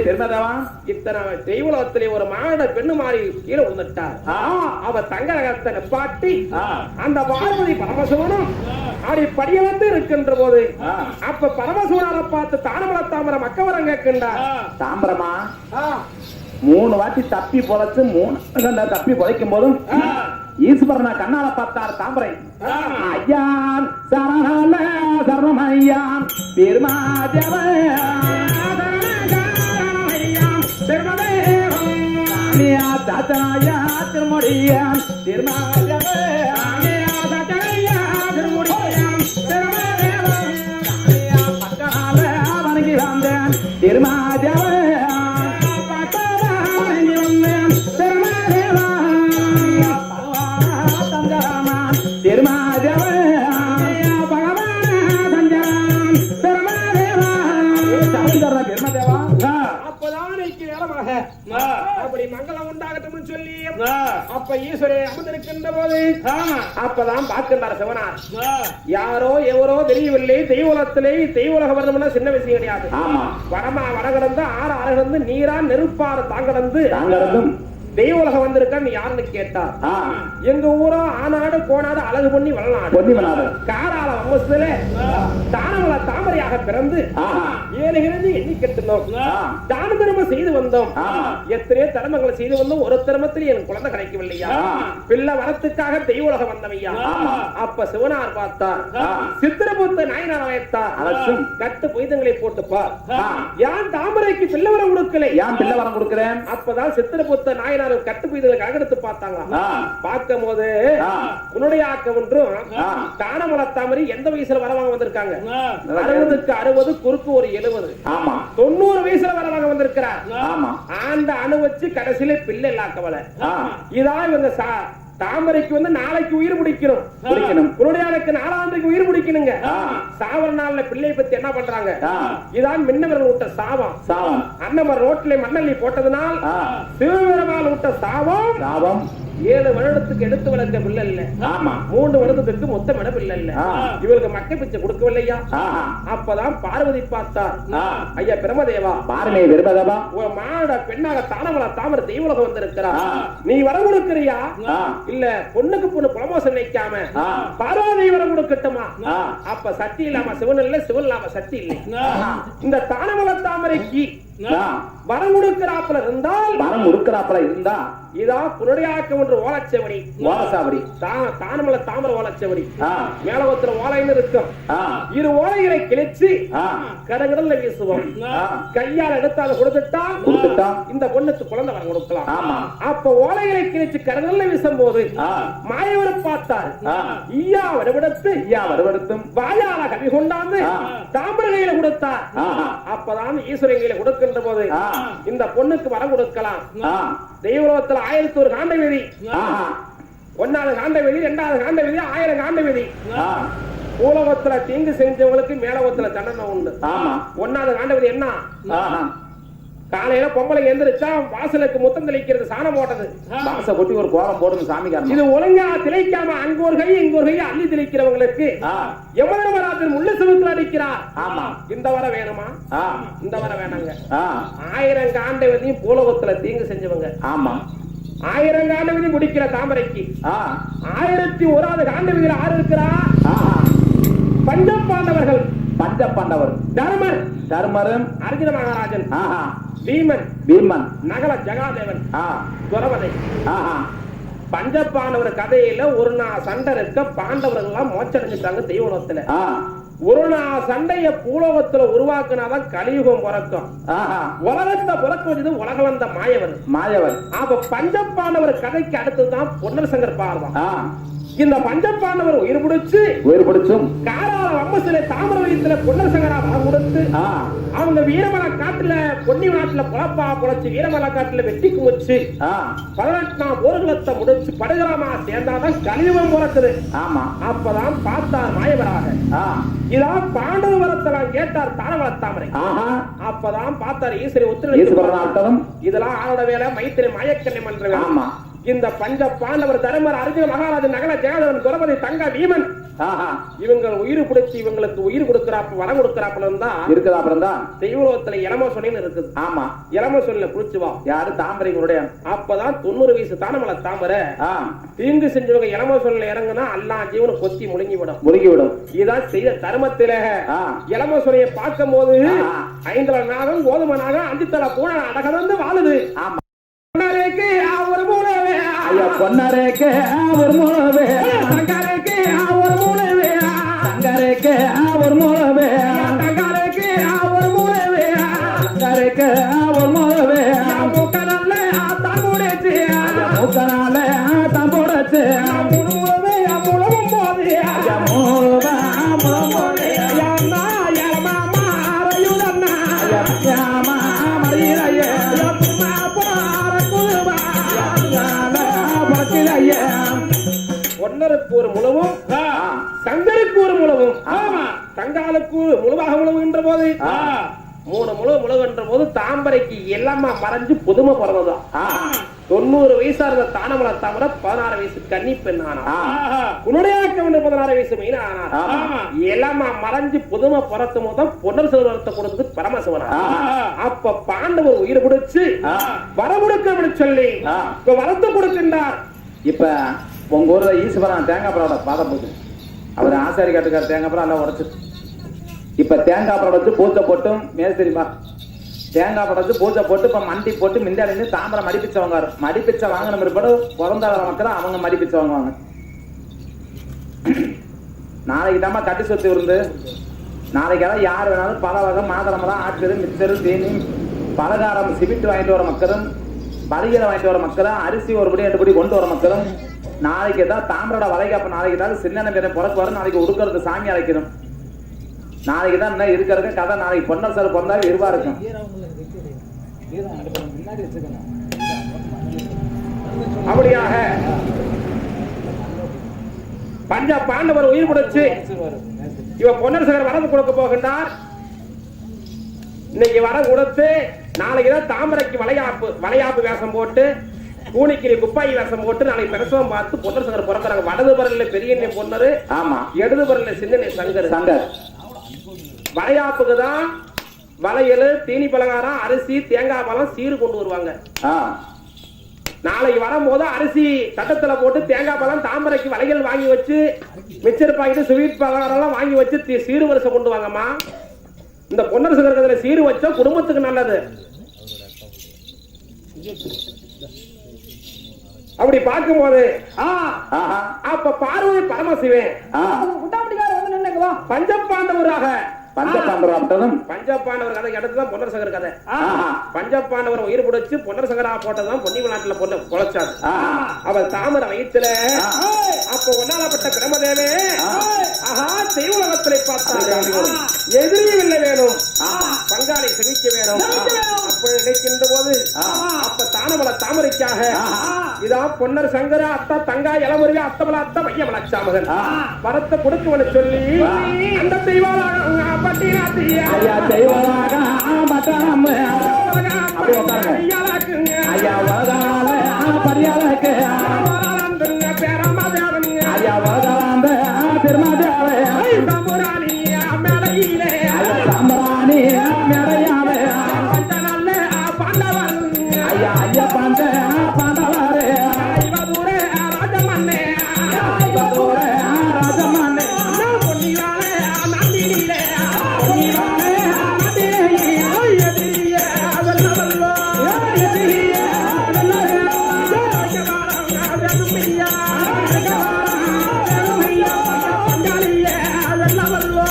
பிரம்மதேவா, இத்தனை தெய்வலோகத்திலே ஒரு மாட பெண்ணு மாறி கீழே விழுந்துட்டார். அவ தங்கரகத்தை நிப்பாட்டி அந்த பார்வதி பரமசிவனும் அப்படி படிய வந்து இருக்கின்ற போது அப்ப பரமசிவனாரை பார்த்து தானமல தாமரை மக்கவரம் கேட்கின்றார். தாம்பரமா 3 வாட்டி தப்பி பொழைச்சு 3 தப்பி பொழைக்கும் போதும் ஈஸ்வரனை கண்ணால பார்த்தார் தாமரை. ஐயான் சரண சரணம் ஐயான் பெருமாதேவ தாத்தாயா திருமொழியான் திருமாதேவ பக்கால வணங்கி வந்தேன் திருமாதேவ அப்படி மங்களம் உண்டாகட்டும் சொல்லி அப்ப ஈஸ்வரன் அமர்ந்திருக்கின்ற போது அப்பதான் பார்க்கின்றார் சிவனார். யாரோ எவரோ தெரியவில்லை. தெய்வலத்திலே தெய்வலக வரணும்னா சின்ன விஷயம் கிடையாது. வரமா வரகடந்து 6 அறகடந்து நீரா நெருப்பாறு தாங்கடந்து தெய்வலகம் வந்திருக்கான்னு யாருன்னு கேட்டார். எங்க ஊரா ஆனாடு கோனாடு அழகு பண்ணி வளநாடு காரால வம்சத்துல தானமல தாமரையாக பிறந்து ஏழுகிறது எண்ணி கெட்டுனோம். தான தர்மம் செய்து வந்தோம். எத்தனையோ தர்மங்களை செய்து வந்தோம். ஒரு தர்மத்தில் எனக்கு குழந்தை கிடைக்கவில்லையா? பிள்ளை வரத்துக்காக தெய்வலகம் வந்தவையா? அப்ப சிவனார் பார்த்தார். சித்திரபுத்த நாயனார் வைத்தார். கட்டு பொய்தங்களை போட்டுப்பார். யான் தாமரைக்கு பிள்ளை வரம் கொடுக்கல. யான் பிள்ளை வரம் கொடுக்கிறேன். அப்பதான் சித்திரபுத்த நாயனார் கட்டுப்பீதலுக்கு அகடுத்து பார்த்தாங்க. பார்க்கும் போது உன்னுடைய ஆக்கம் ஒன்றும் தானமல தாமரை எந்த வயசுல வரவாங்க வந்திருக்காங்க? 60க்கு 60 குறுக்கு ஒரு 70 90 வயசுல வரவாங்க வந்திருக்கிறார். ஆண்ட அணு வச்சு கடைசியில பிள்ளை இல்லாக்கவல. இதான் இவங்க தாமரைக்கு வந்து நாளைக்கு உயிர் முடிக்கணும். குருடையானுக்கு 4 ஆண்டுக்கு உயிர் முடிக்கணுங்க. சாவர நாள்ல பிள்ளை பத்தி என்ன பண்றாங்க? இதான் மின்னவர்கள் விட்ட சாவம். அன்னமர் ரோட்ல மண்ணள்ளி போட்டதுனால் சிவபெருமான் விட்ட சாவம் 7 வருடத்துக்கு எடுத்து வளர்க்க பிள்ளை இல்ல. 3 வருடத்துக்கு மொத்தம் இட பிள்ளை இல்ல. இவருக்கு மக்கள் பிச்சை கொடுக்கவில்லையா? அப்பதான் பார்வதி பார்த்தார். ஐயா பிரம்மதேவா, பாருமே பிரம்மதேவா, ஒரு மாட பெண்ணாக தானமல தாமரை தெய்வலகம் வந்திருக்கிறா. நீ வரம் கொடுக்கிறியா? இல்ல பொண்ணுக்கு பொண்ணு புலமோசம் நினைக்காம பார்வதி வரம் கொடுக்கட்டுமா? அப்ப சக்தி இல்லாம சிவன் இல்ல, சிவன் இல்லாம சக்தி இல்லை. இந்த தானமல தாமரைக்கு வரம் கொடுக்கிறாப்புல இருந்தா இதான் புரடையாக்கம் ஒன்று ஓலச்சவடி தானமல தாமரை ஓலச்சவடி மேலவத்துல ஓலைன்னு இருக்கும். 2 ஓலைகளை கிழிச்சு கடகடல்ல வீசுவோம். கையால் எடுத்து அதை கொடுத்துட்டா இந்த பொண்ணுக்கு குழந்தை வரம் கொடுக்கலாம். அப்ப ஓலைகளை கிழிச்சு கடகடல்ல வீசும் போது மாயவரை பார்த்தார். ஈயா வருவெடுத்தும் வாயால கவி கொண்டாந்து தாமரை கையில கொடுத்தார். அப்பதான் ஈஸ்வரன் கையில கொடுக்கின்ற போது இந்த பொண்ணுக்கு வரம் கொடுக்கலாம். தெய்வலோகத்தில் 1001 காண்ட விதி. 1வது காண்ட விதி, 2வது காண்ட விதி, 1000 காண்ட விதி. பூலோகத்துல தீங்கு செஞ்சவங்களுக்கு மேலோகத்துல தண்டனை உண்டு. ஆமா. ஒன்னாவது ஆண்டவர் என்ன, காலையில பொம்பளை எந்திரிச்சா வாசலுக்கு முத்தம் தெளிக்கிறது, சாணம் போட்டது, வாச கொட்டி ஒரு கோலம் போடுங்க சாமிக்காரன். இது ஒழுங்கா திளைக்காம அங்க ஒரு கை இங்க ஒரு கை அள்ளி திளைக்கிறவங்களுக்கு யமதர்மராஜன் முள்ளு சிவத்துல அடிக்கிறார். ஆமா. இந்த வர வேணுமா? இந்த வர வேணாங்க. 1000 ஆண்டவரையும் பூலோகத்துல தீங்கு செஞ்சவங்க. ஆமா. 1000 ஆண்டவரையும் முடிக்கிற தாமரைக்கு 1001வது ஆண்டவர்கள் யாரு இருக்கிறா? பஞ்சபாண்டவர்கள். பஞ்சபாண்டவர் தர்மர், தர்மரன், அர்ஜுன மகாராஜன், பீமன், பீமன், நகல ஜகாதேவன், துரவதை. பஞ்சபாண்டவர் கதையில ஒரு நாள் சண்டை இருக்க பாண்டவர்கள் எல்லாம் மோச்சடைஞ்சிட்டாங்க தெய்வலோகத்துல. ஒரு நாள் சண்டைய பூலோகத்துல உருவாக்குனாதான் கலியுகம் பிறக்கும். உலகத்தை பிறக்க வச்சது உலகளந்த மாயவர். மாயவர். அப்ப பஞ்சபாண்டவர் கதைக்கு அடுத்துதான் பொன்னர் சங்கர் பார்வா. இந்த பஞ்சபாண்டவர் உயிர் பிடிச்சும் காரால வம்பசில தாமிர வயத்துல பொன்னர் சங்கரா வரம் கொடுத்து அவங்க வீரமலை காட்டுல பொன்னி நாட்டுல புலப்பா புழைச்சு வீரமலை காட்டுல வெட்டி குமிச்சு 18ஆம் போர்க்களத்தை முடிச்சு படுகிராமா சேர்ந்தாதான் கலியுகம் பிறக்குது. ஆமா. அப்பதான் பார்த்தார் மாயவராக. இதான் பாண்டவ வரத்தை கேட்டார் தானவள தாமரை. அப்பதான் பார்த்தார் ஈஸ்வரி உத்திர. இதெல்லாம் ஆளோட வேலை, மைத்திரி மாயக்கண்ணை மன்ற வேலை. இந்த பஞ்ச பாண்டவர் தர்மர், அர்ஜுன மகாராஜன், நகல ஜெகதேவன், துரபதி, தங்க, பீமன் இவங்க உயிர் பிடிச்சி இவங்களுக்கு உயிர் கொடுக்கிறாப்ப வரம் கொடுக்கிறாப்புல இருக்குதாப்புறம் தெய்வலோகத்துல இளம சொன்னின்னு இருக்குது. ஆமா. இளம சொல்ல புடிச்சு வா. யாரு? தாமரைங்களுடைய. அப்பதான் 90 வயசு தானமலை தாமரை தீங்கு செஞ்சவங்க இளம சொல்ல இறங்குனா எல்லா ஜீவனும் கொத்தி முழுங்கிவிடும். இதான் செய்த தர்மத்தில இளம சொல்லைய பார்க்கும் போது 5 நாகம் கோதுமை நாகம் 5 தலை பூனை அடகந்து வாழுது. பொன்னரேக்கு அவர் மூலவே, பொன்னரேக்கு அவர் மூலவே, தங்கரேக்கு அவர் மூலவே, தங்கரேக்கு அவர் மூலவே, தங்கரேக்கு அவர் மூலவே, தங்கரேக்கு அவர் மூலவே, மூக்கனால தான் போடுச்சு, மூக்கனால தான் போடுச்சு, மூலவே மூலவும் போது, மூலவா மூலம் போது, யாமா யாமா அரயுதன்னா, யாமா மரியாயே, பொன்னருக்கு ஒரு முழவும் தங்கருக்கு ஒரு முழவும், தங்காலுக்கு முழுவாக முழவுகின்ற போது 3 முழவுகின்ற போது தாம்பரைக்கு எல்லாமா மறைஞ்சு புதுமை பிறந்ததான். 90 வயசா இருந்த தானமலை தாமரை 16 வயசு கன்னி பெண் ஆனா. குணடையாக்க 16 வயசு மீன் ஆனா. எல்லாமா மறைஞ்சு புதுமை பிறத்தும் போதுதான் பொன்னர் செல்வரத்தை கொடுத்தது பரமசிவனா. அப்ப பாண்டவர் உயிர் பிடிச்சு வரமுடுக்க சொல்லி இப்ப வரத்தை கொடுக்கின்றார். இப்ப உங்க ஊர்ல ஈஸ்வரன் தேங்காய் பழோட பாதை போகுது. அவர் ஆசாரி காட்டுக்கார தேங்காய் பழம் எல்லாம் உடைச்சு இப்ப தேங்காய் பழம் வச்சு பூஜை போட்டும் மேஸ்திரிமா தேங்காய் பழம் வச்சு பூஜை போட்டு இப்ப மண்டி போட்டு மிண்டாடி தாமரை மடிப்பிச்சவங்க மடிப்பிச்ச வாங்கின பிற்பாடு பிறந்தாள மக்கள் அவங்க மடிப்பிச்ச வாங்குவாங்க. நாளைக்கு தாம கட்டி சொத்து இருந்து நாளைக்கு யார் வேணாலும் பல வகை மாதளமெல்லாம் ஆட்டு மிச்சரு தேனி பலகாரம் சிபிட்டு வாங்கிட்டு வர மக்களும் பலிகளை வாங்கிட்டு வர மக்களும் அரிசி ஒரு படி 2 படி கொண்டு வர மக்களும் நாளைக்கு தான் தாமரோட வளைகாப்ப நாளைக்கு தான் சின்ன பேரை பிறப்பு வரும். நாளைக்கு உடுக்கிறது சாமி அழைக்கணும். நாளைக்கு தான் என்ன இருக்கிறது கதை. நாளைக்கு பொன்னர் சார் பிறந்தாலும் இருவா இருக்கும். அப்படியாக பஞ்ச பாண்டவர் உயிர் கொடுத்து இவ பொன்னர் சார் வரது கொடுக்க போகின்றார். இன்னைக்கு வர கொடுத்து நாளைக்குதான் தாமரைக்கு வளையாப்பு வேஷம் போட்டு பூனிக்கிரி குப்பாயி வேஷம் போட்டு நாளைக்கு பிரசவம் பார்த்து பொன்னர் சங்கர் பிறந்தாங்க. வடது பரல்ல பெரிய பொன்னரு, ஆமா, இடது பரல்ல சின்ன சங்கர். வளையாப்புக்கு தான் வளையல், தீனி பலகாரம், அரிசி, தேங்காய் பழம், சீரு கொண்டு வருவாங்க. நாளைக்கு வரும்போது அரிசி தட்டத்துல போட்டு தேங்காய் பழம் தாமரைக்கு வளையல் வாங்கி வச்சு மிச்சர் பாக்கெட்டு ஸ்வீட் பலகாரம் எல்லாம் வாங்கி வச்சு சீரு வரிசை கொண்டு வாங்கம்மா. இந்த பொன்னர் சங்கரத்துல சீரு வச்சா குடும்பத்துக்கு நல்லது. அப்படி பார்க்கும்போது அப்ப பார்வதி பரமசிவன் பஞ்சபாண்டவராக பஞ்சபாண்டவர் கதை எடுத்துதான் பொன்னர் சங்கர் கதை. பஞ்சபாண்டவர் உயிர் பிடிச்சு பொன்னர் சங்கரா போட்டதான் பொன்னி நாட்டுல பொழைச்சாரு. அவர் தாமரை வயிற்றுல அப்ப ஒன்னாலப்பட்ட பிரமதேவே தெய்வலகத்திலே பார்த்தார். எதிரியும் இல்லை வேணும், பங்காளி செவிக்க வேணும். அப்ப நினைக்கின்ற போது அப்ப தாமரை வானமல தாமரைக்காக இதான் பொன்னர் சங்கர அத்தா தங்கா இளமுருக அத்தமல அத்த மைய மலச்சாமகன் வரத்தை கொடுக்குவனு சொல்லி அந்த தெய்வாளாக பட்டினாத்தியா ஐயா தெய்வமாக பட்டாம் அப்படி உட்காருங்க ஐயா வளதால பரியாளுக்கு ஐயா வளதாந்த பெருமாதேவே தம்புராணி மேலையிலே சாம்பராணி மேடையாவே நல்ல பாண்டவன் ஐயா ஐயா பாண்ட பாண்டவாரே இவதூரே ராஜமன்னே இவதூரே ராஜமானே பொன்னிவாளே நந்தினிலே பொன்னிவாளே நந்தினிலே எதிரியே வெல்லவல்லோ எதிரியே வெல்லவல்லோ பங்காளியே வெல்லவல்லோ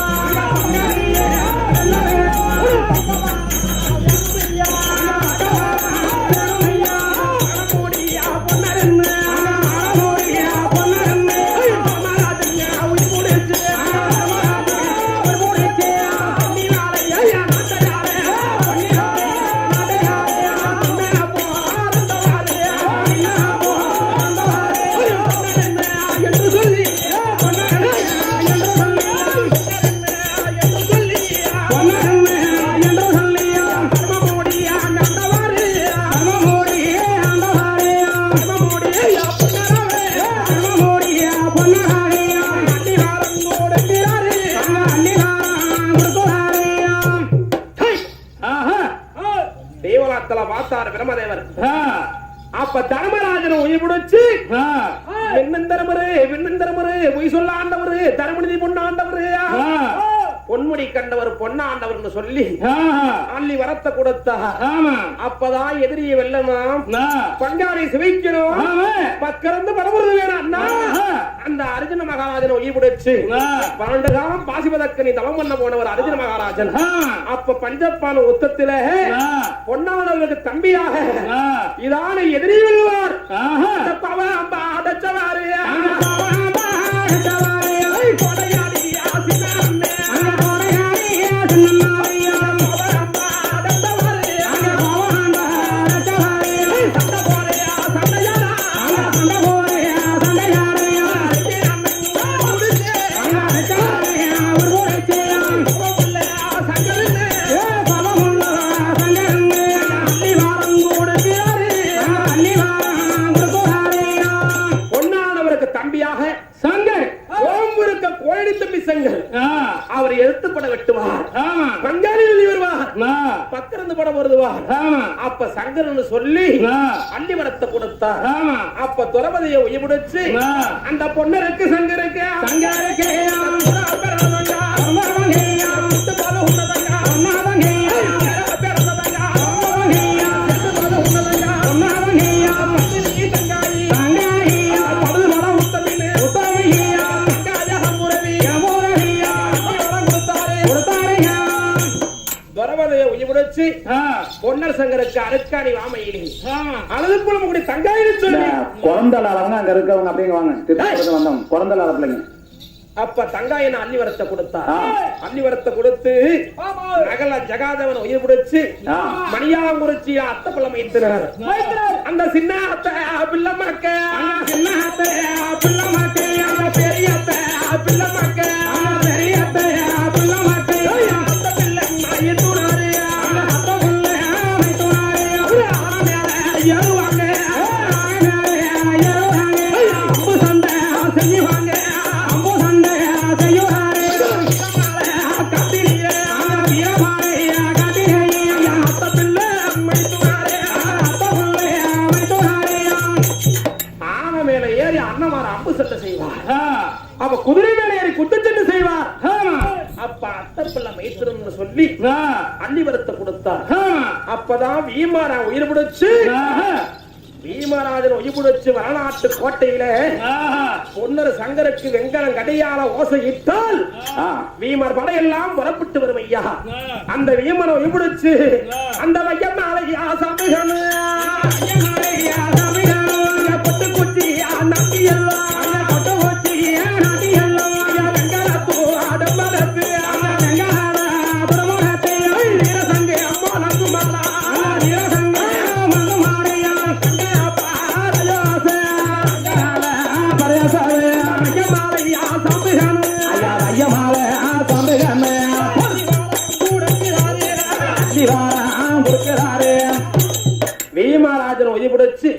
தேவலாத்தல பார்த்தார் பிரம்மதேவர் அப்ப தர்மராஜனை உயிர் பிடிச்சு விண்ணந்தரமரு பொய் சொல்ல ஆண்டவரு தர்மநிதி பொண்ணாண்டவரு பொன்முடி கண்டவர் பொன்னாண்டவர் சொல்லி அள்ளி வரத்தை கொடுத்தா அப்பதான் எதிரியை வெல்லணும் பங்காளி சிவைக்கணும் பக்கருந்து பரவுறது வேணாம் அந்த அர்ஜுன மகாராஜனை உயிர் பிடிச்சு 12 காலம் பாசிபதக்கனி தவம் பண்ண போனவர் அர்ஜுன மகாராஜன் அப்ப பஞ்சப்பான யுத்தத்தில பொன்னாளர்களுக்கு தம்பியாக இதான எதிரி வெல்வார் அவர் எழுத்துப்பட வெட்டுவார் பங்காளி வருவார் பத்திரந்து படம் வருவார் அப்ப சங்கரன் சொல்லி அள்ளி வரத்தை கொடுத்தார் அப்ப துறபதியை உயிர்பிடிச்சு அந்த பொன்னருக்கு சங்கருக்கு பொன்னர் சங்கருக்கு அருக்காணி வாமையிலே அழுது புலமுடி தங்காயின்னு சொல்லி குழந்தைங்க அங்க இருக்கவங்க அப்படிங்க வாங்க திருப்பி வந்தவங்க குழந்தை பிள்ளைங்க அப்ப தங்காயன அள்ளி வரத்தை கொடுத்தா அள்ளி வரத்தை கொடுத்து நகல ஜகாதவன் உயிர் பிடிச்சு மணியாங்குறிச்சி அத்தை பள்ளம் வைத்தினார் அந்த சின்ன அத்தை பிள்ளமாக்க சின்ன அத்தை பிள்ளமாக்க பெரிய அத்தை பிள்ளமாக்க பெரிய அத்தை பிள்ளமாக்க அத்தை பிள்ளை ஏறுவாங்க அம்பு சண்டை செய்வாங்க அம்பு சண்டை செய்வாரு கத்திரியே வீரமாரைய கத்திரியே அத்த பிள்ளை மைத்துனாரே அத்த பிள்ளை மைத்துனாரே ஆன மேல ஏறி அண்ணமார அம்பு சண்டை செய்வார் அப்ப குதிரை மேல ஏறி குத்துச்சண்டை செய்வார் அப்ப அத்த பிள்ளை மைத்துனு சொல்லி அள்ளி வரத்தை கொடுத்தார் அப்பதான் வீமாரா உயிர் பிடிச்சு பீமராஜன் உயிர்பிடிச்சு வடநாட்டு கோட்டையில பொன்னர் சங்கருக்கு வெங்கலம் கடையால ஓசையிட்டால் வீமர் படையெல்லாம் புறப்பட்டு வரும் ஐயா அந்த வீமரை உயிர்பிடிச்சு அந்த வையம் அழகியா சமூகம் பட்டுக்குச்சி நம்பி எல்லாம் பட்டுக்குச்சி நம்பி எல்லாம் வெங்கலத்து ஆடம்பரத்து வெங்கல பிரமணத்தை வீரசங்க அம்மா நம்புமல்லா வீரசங்க மந்து மாறையா வீமராஜன் ஒய்பிடிச்சு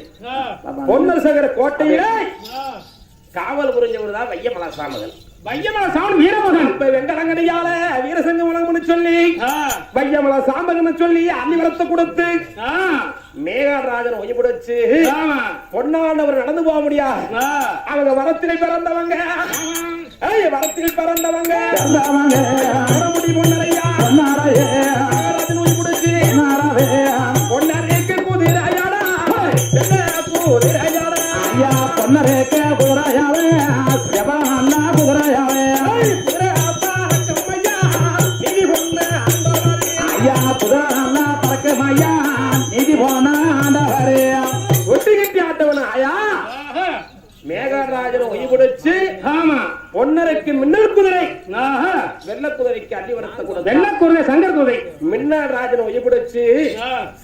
பொன்னர் சங்கர கோட்டையிலே காவல் புரிஞ்சவர் தான் வையமலா சாமகன். வையமல சாமன் வீரமகன். இப்ப வெங்கடங்கடியால வீரசங்க உலகம்னு சொல்லி வையமல சாம்பகன்னு சொல்லி அன்னிவரத்தை கொடுத்து மேகாடராஜன் ஒய்பிடிச்சு பொன்னாண்டவர் நடந்து போக முடியாது. அவங்க வரத்தில் பிறந்தவங்க, வரத்தில் பிறந்தவங்க முடி பொன்னரையா மேகாடராஜன் ஒய்பிடிச்சு பொன்னரைக்கு குதிரையாடா குதிரையாடா ஐயா பொன்னரேக்க குதிரையாவே ஜபானா குதிரையாவே ஐயா குதிரைனா பறக்கமையா நிதி போனா ஆண்டவரே ஒட்டி கட்டி ஆட்டவன ஆயா மேகாடராஜன் ஒய்பிடிச்சு பொன்னரைக்கு மின்னல் குதிரை வெள்ள குதிரைக்கு அடிவரத்தை கொடுத்த வெள்ள குதிரை சங்கர் குதிரை மின்னராஜன் ஒய்பிடிச்சு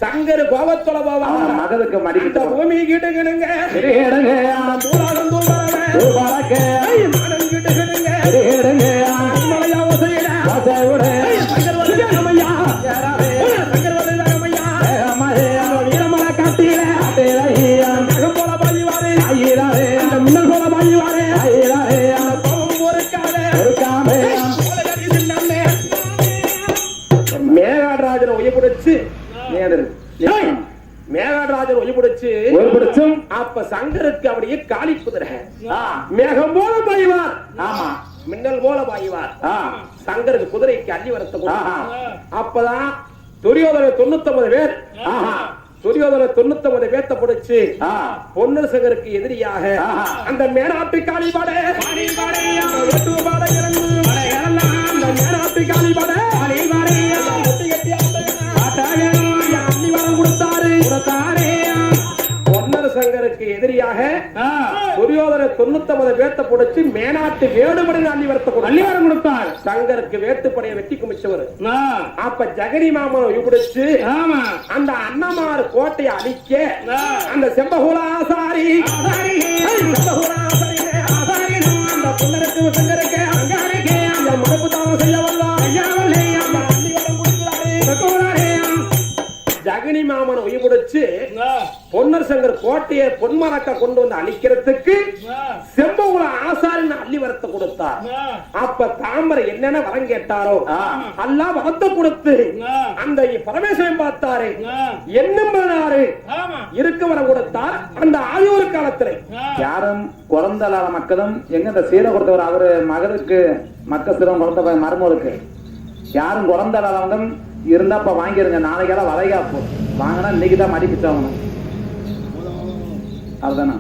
சங்கர் கோபத்தோட போவா மகளுக்கு மடிக்கிட்ட பூமி கிட்டுக்கணுங்க தூளாகம் மானம் கிட்டுக்கணுங்க மலையா ஓசையிட சங்கர் வருகையா சங்கர் வருகையா வீரமலை காட்டியில நகம் போல பாய்வாரு அந்த மின்னல் போல பாய்வாரு மேகாடராஜன் ஒய்பிடிச்சு மேகாடராஜன் ஒய்பிடிச்சு அப்ப சங்கருக்கு அப்படியே காளி குதிரை மேகம் போல பாய்வார். ஆமா மின்னல் போல பாய்வார். சங்கருக்கு குதிரைக்கு அள்ளி வரத்த அப்பதான் துரியோதன 99 பேர் துரியோதன 99 பேத்த பிடிச்சு பொன்னர் சங்கருக்கு எதிரியாக அந்த மேனாட்டு காளிபாட மேனாட்டு காளிபாட பொன்னர் சங்கருக்கு எதிரியாக துரியோதன 99 பேத்த பிடிச்சு மேனாட்டு வேடுபடை அள்ளிவரம் கொடுத்தார். சங்கருக்கு வேட்டுப்படையை வெட்டி குமிச்சவர். அப்ப ஜெகனி மாமன் பிடிச்சு அந்த அண்ணமார் கோட்டையை அழிக்க அந்த செம்பகுலாசாரி அந்த பொன்னருக்கு சங்கருக்கு அந்த மரபு தானம் செய்ய வந்தார். ஜெகனி மாமன் ஒய்பிடிச்சு பொன்னர் சங்கர் கோட்டையை பொன்மரக்க கொண்டு வந்து அழிக்கிறதுக்கு செம்பகுல ஆசாரின் அள்ளி வரத்தை கொடுத்தார். அப்ப தாமரை என்னென்ன வரம் கேட்டாரோ அல்லா வரத்தை கொடுத்து அந்த பரமேஸ்வரன் பார்த்தாரு என்னும் பண்ணாரு இருக்க வரம் கொடுத்தார். அந்த ஆயுர் காலத்துல யாரும் குழந்தை மக்களும் எங்க இந்த சீரை கொடுத்தவர் அவரு மகனுக்கு மக்க சிரம் குழந்தை மருமகளுக்கு யாரும் குழந்தை இருந்தா இப்ப வாங்கிருங்க. நாளைக்கெல்லாம் வளைகா போ வாங்கினா இன்னைக்குதான் மடிப்பிச்சாகணும். அதுதானா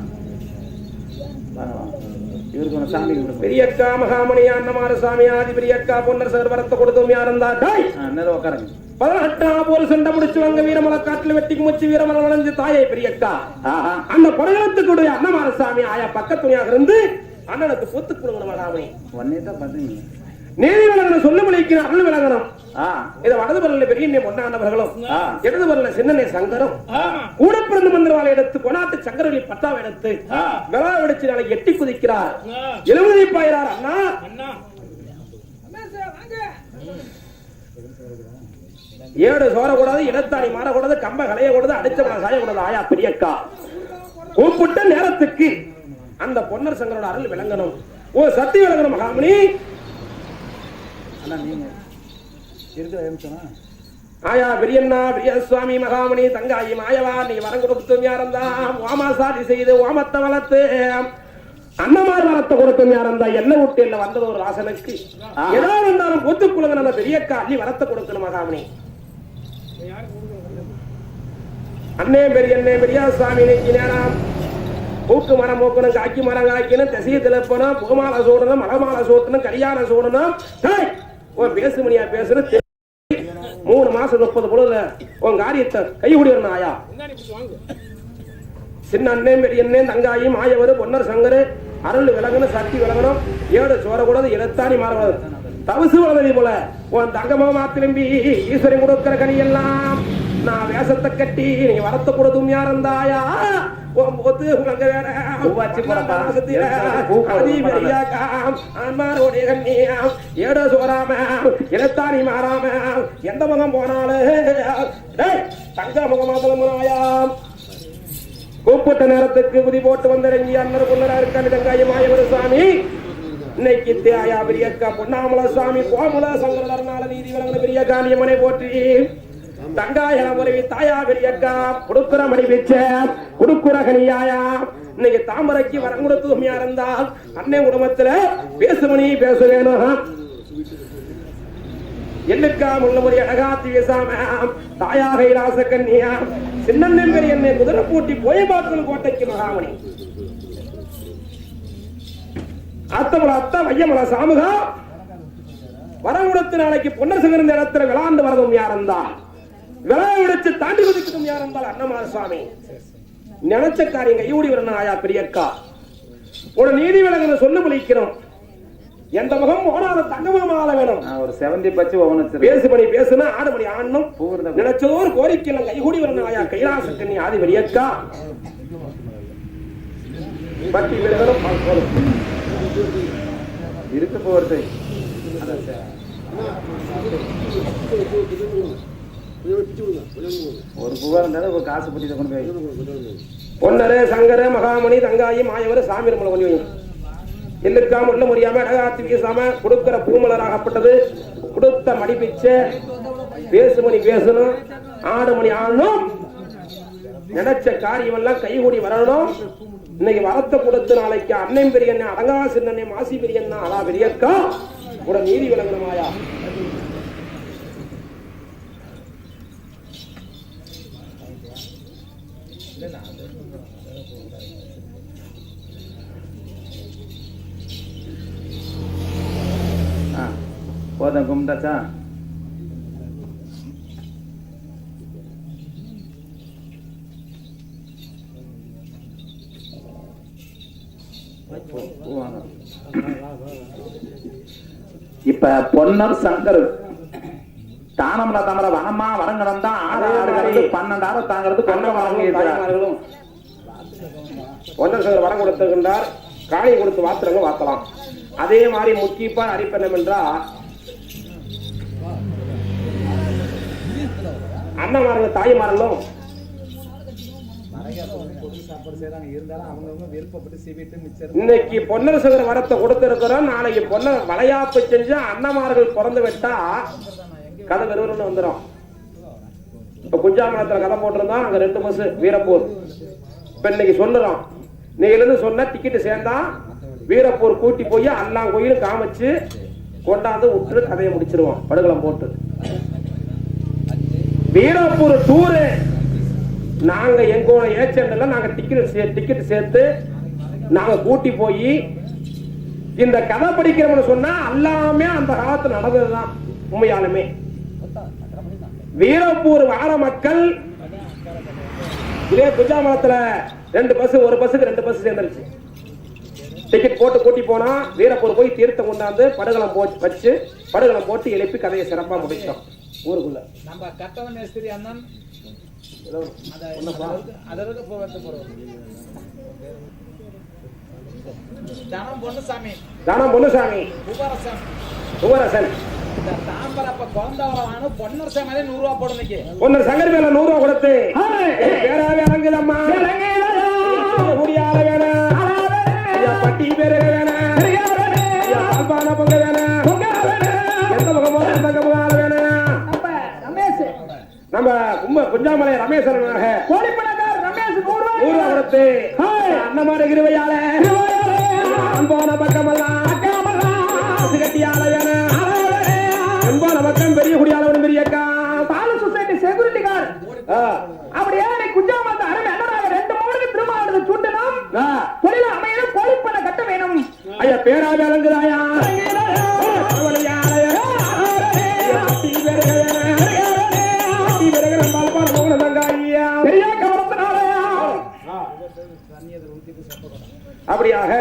இவருக்கு சாமி பெரியக்கா மகாமணி அன்னமார சாமி ஆதி பெரியக்கா பொன்னர் சார் வரத்தை கொடுத்தோம் யாருந்தா உட்காருங்க. 18 போர் சண்டை முடிச்சு வாங்க வீரமலை காட்டுல வெட்டி முச்சு வீரமலை வளைஞ்சு தாயை பெரியக்கா அந்த புறகலத்துக்குடைய அன்னமார சாமி ஆயா பக்கத்துணையாக இருந்து அண்ணனுக்கு பொத்து கொடுக்கணும். மகாமணி ஒன்னே தான் பாத்தீங்க நீதி விளங்கணும் சொல்ல முடிக்கிற அருள் விளங்கணும். இதை வலது பரல பெரிய பொன்னாண்டவர்களும் இடது பரல சின்னனை சங்கரும் கூட பிறந்து மந்திரவாளை எடுத்து கொண்டாட்டு சங்கரவழி பத்தாவை எடுத்து விழா வெடிச்சு நாளை எட்டி குதிக்கிறார். எழுபதி பாயிறார் அண்ணா ஏடு சோரக்கூடாது, இடத்தாணி மாறக்கூடாது, கம்ப களையக்கூடாது, அடிச்சவனை சாயக்கூடாது. ஆயா பெரியக்கா கூப்பிட்ட நேரத்துக்கு அந்த பொன்னர் சங்கரோட அருள் விளங்கணும். ஓ சக்தி விளங்கணும். மகாமணி ஆயா பெரியண்ணா பெரிய சுவாமி மகாமணி தங்காயி மாயவா நீ வரம் கொடுத்தும் யாரந்தா வாமாசாதி செய்து ஓமத்தை வளர்த்து அன்னமார் வரத்தை கொடுத்தும் யாரந்தா என்ன விட்டு இல்ல வந்தது ஒரு வாசனுக்கு ஏதாவது இருந்தாலும் பொத்துக்குழுங்க நம்ம பெரியக்கா அள்ளி வரத்தை கொடுக்கணும். மகாமணி அண்ணே பெரியண்ணே பெரிய சுவாமி இன்னைக்கு நேரம் பூக்கு மரம் மூக்கணும், காக்கி மரம் காய்க்கணும், திசையை திளப்பணும், புகமாலை சூடணும், மகமாலை சூட்டணும், கல்யாணம் சூடணும். பேசு மணியா பேசுற 3 மாசம் 30 பொழுதுல உன் காரியத்தை கைகூடி வரணும். ஆயா சின்ன அண்ணே பெரிய அண்ணே தங்காயி மாயவரு பொன்னர் சங்கரு அருள் விளங்கணும், சக்தி விளங்கணும், ஏடு சோரக்கூடாது, இடத்தாணி மாறக்கூடாது, தவசு வளர்ந்தது போல உன் தங்கமா திரும்பி ஈஸ்வரன் கொடுக்கிற கனி எல்லாம் நான் வேஷத்தை கட்டி நீங்க வரத்த கூட தும்மியா இருந்தாயா ஒத்து உங்க வேற பூவாச்சி போறப்பா. ஆன்மாரோடைய கண்ணியாம் ஏடோ சோறாம இனத்தாரி மாறாம எந்த முகம் போனாலும் தங்க முகமாதலமுனாயாம் கூப்பிட்ட நேரத்துக்கு குதி போட்டு வந்திறங்கி அண்ணர் பொண்ணரா இருக்கான்னு தங்காய மாயவர் சாமி இன்னைக்கு தேயா பெரியக்கா பொன்னாமல சாமி கோமல சங்கரனால நீதி விளங்கின பெரிய காணியம்மனை போற்றி தங்காய முறைவி தாயா பெரியக்கா குடுக்குற மணி வச்ச குடுக்குற கனியாயா இன்னைக்கு தாமரைக்கு வரம் கொடுத்து உண்மையா இருந்தால் அன்னை குடும்பத்துல பேசுமணி பேச வேணும் எண்ணுக்கா முள்ளமுறை அழகாத்தி பேசாம தாயா கைலாச கண்ணியா சின்ன பெரிய என்னை குதிரை பூட்டி போய் பார்க்கணும் கோட்டைக்கு மகாமணி அத்தமல அத்த வையமல சாமுகா வரங்குடத்து நாளைக்கு பொன்னர் சிகர்ந்த இடத்துல விளாண்டு வரதும் யாருந்தா விளைய விடுச்சு தாண்டி குதிக்கணும் யாருந்தால் அண்ணமார சுவாமி நினைச்ச காரியங்க ஈடி வரணும் ஆயா பெரியக்கா ஒரு நீதி விலங்கு சொல்லு பலிக்கிறோம் எந்த முகம் போனால தங்கமுகமால வேணும் ஒரு 70 பச்சு ஒவ்வொன்று பேசுபடி பேசுனா ஆடுபடி ஆடணும் நினைச்சதோர் கோரிக்கை கைகூடி வரணும் ஆயா கைலாச கண்ணி ஆதி பெரியக்கா பட்டி விலகணும் இருக்கு போறது ஒரு புகார் இருந்தாலும் ஒரு காசு பட்டி கொண்டு போய் பொன்னரு சங்கர மகாமணி தங்காயி மாயவர் சாமி நம்மளை கொஞ்சம் எல்லுக்காம உள்ள முடியாம அழகாத்தி வீசாம கொடுக்கிற பூமலராகப்பட்டது கொடுத்த மடிப்பிச்ச பேசுமணி பேசணும் ஆடுமணி ஆடணும் நினைச்ச காரியம் எல்லாம் கைகூடி வரணும் இன்னைக்கு வரத்தை கொடுத்து நாளைக்கு அன்னை பெரியண்ணா அடங்கா சின்னண்ணே மாசி பெரியண்ணா அலா பெரியக்கா கூட நீதி விளங்கணுமாயா போதும் கும்பிட்டாச்சா இப்ப பொன்னர் சங்கர் தானம்ல தமர வனமா வரங்கடந்தா 6 ஆடு 12 தாங்கிறது கொண்ட வாங்கியிருக்கிறார்களும் பொன்னர் சங்கர் வரம் கொடுத்திருக்கின்றார் காணி கொடுத்து வாத்துறங்க வாத்தலாம் அதே மாதிரி முக்கியப்பா அறிப்பெண்ணம் என்றால் அண்ணமார்கள் தாய்மார்களும் இன்னைக்கு பொன்னர் சங்கர வரத்தை கொடுத்திருக்கிறோம் நாளைக்கு பொன்னர் வளையாப்பு செஞ்சு அண்ணமார்கள் பிறந்து விட்டா கதை வெறுவருன்னு வந்துடும் இப்ப குஞ்சாமலத்துல கதை போட்டிருந்தோம் அங்க 2 பஸ் வீரப்பூர் இப்ப இன்னைக்கு சொல்லுறோம் நீங்க இருந்து சொன்ன டிக்கெட்டு சேர்ந்தா வீரப்பூர் கூட்டி போய் எல்லாம் கோயிலும் காமிச்சு கொண்டாந்து விட்டு கதையை முடிச்சிருவோம் படுகளம் போட்டு வீரப்பூர் டூரு நாங்க எங்கோட ஏஜென்ட்ல நாங்க டிக்கெட் சேர்த்து நாங்க கூட்டி போய் இந்த கதை படிக்கிறோம்னு சொன்னா எல்லாமே அந்த காலத்துல நடந்ததுதான் உண்மையாலுமே வீரப்பூர் வார மக்கள் இதே குஜாமலத்துல 2 பஸ் ஒரு பஸ்ஸுக்கு 2 பஸ் சேர்ந்துருச்சு டிக்கெட் போட்டு கூட்டி போனா வீரப்பூர் போய் தீர்த்தம் கொண்டாந்து படுகளம் வச்சு படுகளம் போட்டு எழுப்பி கதையை சிறப்பா முடிச்சோம் ஊருக்குள்ள நம்ம கட்டவன் மேஸ்திரி அண்ணன் தனம் பொன்னுசாமி குமரசன் பொன்னர் சங்கரே 100 ரூபா போடுங்க பொன்னர் சங்கர் மேல 100 ரூபா கொடுத்து பேராவே அடங்குதம்மா முடியாத வேணாம் பட்டி பேரு வேணாம் பால்பான பொங்க வேணாம் எந்த முகமோ எந்த முகால வேணாம் நம்ம குஞ்சாமலை ரமேஸ்வரனாக கோடிப்பணக்கார் ரமேஷ் 100 ரூபா கொடுத்து அண்ணமாரி கிருவையால அன்பான பக்கமெல்லாம் கட்டியால வேணாம் அன்பான பக்கம் பெரிய குடியால பெரியக்கா பால சொசைட்டி செக்யூரிட்டி கார்டு அப்படியே குஞ்சாமத்தை அருமை அண்ணனாக 2 மூணுக்கு திருமாவளத்தை சுட்டணும் தொழில அமையணும் கோழிப்பண்ண கட்ட வேணும் ஐயா பேராவே அலங்குதாயா அப்படியாக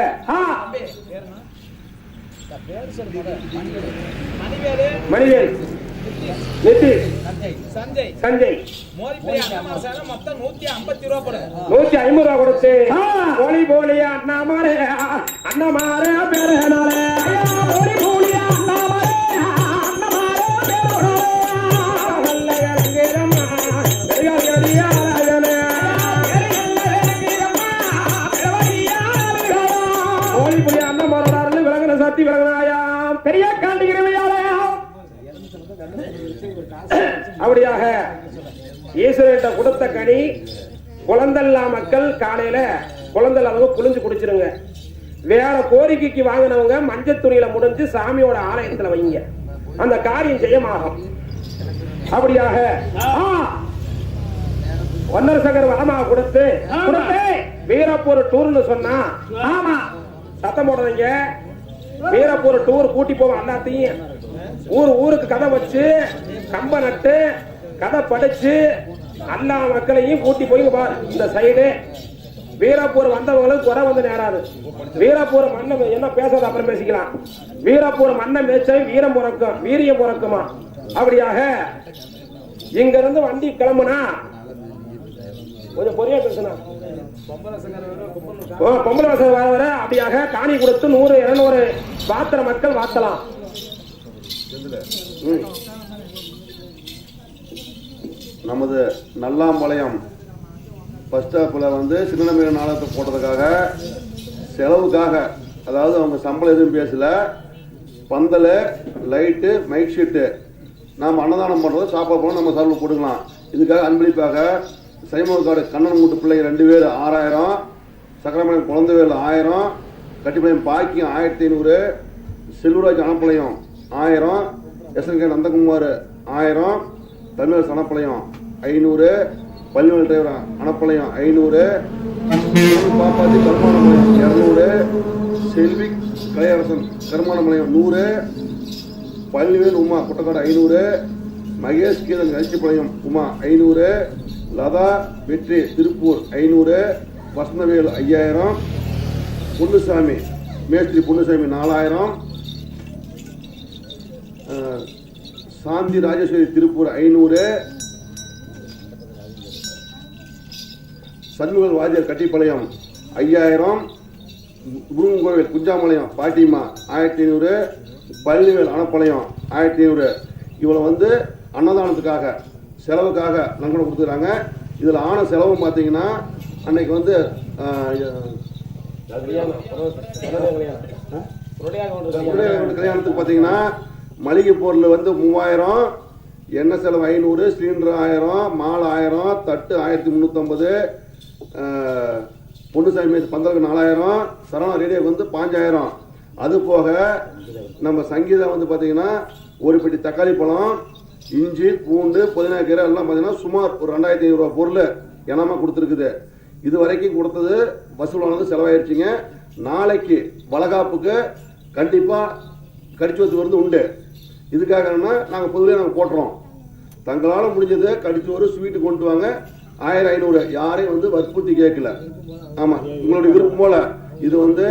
மணிவேல் நிதிஷ், சஞ்சய் சஞ்சய் சஞ்சய் மோதிப்படி அண்ணாமலை சேலம் மொத்தம் 150 ரூபா போடு. 150 ரூபா கொடுத்து போலி போலியா அண்ணாமாரே அண்ணாமாரே பேரனாலே போலி போலியா அண்ணாமாரே அண்ணாமாரே பேரனாலே பெரியா ராஜனே போலி போலியா அண்ணாமாரோடாரு விலகன சக்தி விலகனாயா பெரிய காண்டிகிறவையாலே அப்படியாக ஈஸ்வரன்ட்ட கொடுத்த கனி குழந்தல்லா மக்கள் காலையில குழந்தல்லாதவங்க புளிஞ்சு குடிச்சிருங்க. வேற கோரிக்கைக்கு வாங்கினவங்க மஞ்சள் துணியில முடிஞ்சு சாமியோட ஆலயத்துல வைங்க, அந்த காரியம் ஜெயமாகும். அப்படியாக ஒன்னர் சகர் வளமா கொடுத்து வீரப்பூர் டூர்னு சொன்னா ஆமா சத்தம் போடுறீங்க. வீரப்பூர் டூர் கூட்டி போவோம் எல்லாத்தையும் ஊருக்கு கதை வச்சு கம்ப நட்டு கதை படிச்சு எல்லா மக்களையும் கூட்டி போய் இந்த சைடு வீரப்பூர் வந்தவங்களுக்கு குறை வந்து நேராது. வீரப்பூர் மண்ணை என்ன பேசாத அப்புறம் பேசிக்கலாம். வீரப்பூர் மண்ணை மேய்ச்ச வீரம் பிறக்கும் வீரியம் பிறக்குமா. அப்படியாக இங்க இருந்து வண்டி கிளம்புனா கொஞ்சம் பொறியா பேசணும். பொம்பளை வசதி வர அப்படியாக காணி கொடுத்து 100 200 பாத்திர மக்கள் வாத்தலாம். நமது நல்லாம்பாளையம் பஸ் ஸ்டாப்பில் வந்து சின்னமீன நாடகத்தை போட்டதுக்காக செலவுக்காக, அதாவது அவங்க சம்பளம் எதுவும் பேசல, பந்தல் லைட்டு மைக் ஷீட்டு நாம் அன்னதானம் பண்ணுறது சாப்பாடு போனால் நம்ம சார்பில் போட்டுக்கலாம். இதுக்காக அன்பளிப்பாக சைமோகாடு கண்ணன் மூட்டு பிள்ளைங்க 2 பேர் 6000, சக்கரமலையம் குழந்தைவேல் 1000, கட்டிப்பாளையம் பாக்கியம் 1500, செல்வராஜ் அணப்பாளையம் 1000, எஸ்என்கே நந்தகுமார் 1000, தமிழர் சனப்பாளையம் 500, பள்ளிவேல் டிரைவர் அணப்பாளையம் 500, பாப்பாத்தி கருமானபாளையம் 200, செல்வி கலையரசன் கருமானபாளையம் 100, பள்ளிவேல் உமா குட்டக்காடு 500, மகேஷ் கீதன் கழிச்சிப்பாளையம் உமா 500, லதா வெற்றி திருப்பூர் 500, வசந்தவேல் 5000, பொன்னுசாமி மேஸ்திரி பொன்னுசாமி 4000, சாந்தி ராஜேஸ்வரி திருப்பூர் 500, சண்முகல் வாத்தியார் கட்டிப்பாளையம் 5000, முருகன் கோவில் குஞ்சாமலையம் பாட்டிமா 1500, பள்ளிவேல் அணப்பாளையம் 1500. இவ்வளோ வந்து அன்னதானத்துக்காக செலவுக்காக நன்கொடை கொடுத்துருக்காங்க. இதில் ஆன செலவு பார்த்தீங்கன்னா அன்னைக்கு வந்து கல்யாணத்துக்கு பார்த்தீங்கன்னா மளிகை பொருள் வந்து 3000, எண்ணெய் செலவு 500, சிலிண்டர் 1000, மாலை 1000, தட்டு 1350, பொன்னுசாமி பந்தலுக்கு 4000, சரவணா ரேடியோ வந்து 5000. அது போக நம்ம சங்கீதம் வந்து பார்த்தீங்கன்னா ஒரு பெட்டி தக்காளி பழம், இஞ்சி பூண்டு புதினா கீரை எல்லாம் பார்த்தீங்கன்னா சுமார் ஒரு 2500 ரூபா பொருள் இனமாக கொடுத்துருக்குது. இது வரைக்கும் கொடுத்தது வசூலானது செலவாயிடுச்சுங்க. நாளைக்கு வளகாப்புக்கு கண்டிப்பாக கடிச்சுவத்து வந்து உண்டு. இதுக்காக நாங்கள் பொதுவாக நாங்கள் போட்டுறோம். தங்களால் முடிஞ்சது கடிச்சுவரு ஸ்வீட்டு கொண்டு வாங்க, 1000 500 யாரையும் வந்து வற்புறுத்தி கேட்கல. ஆமாம், உங்களுடைய விருப்பம் போல். இது வந்து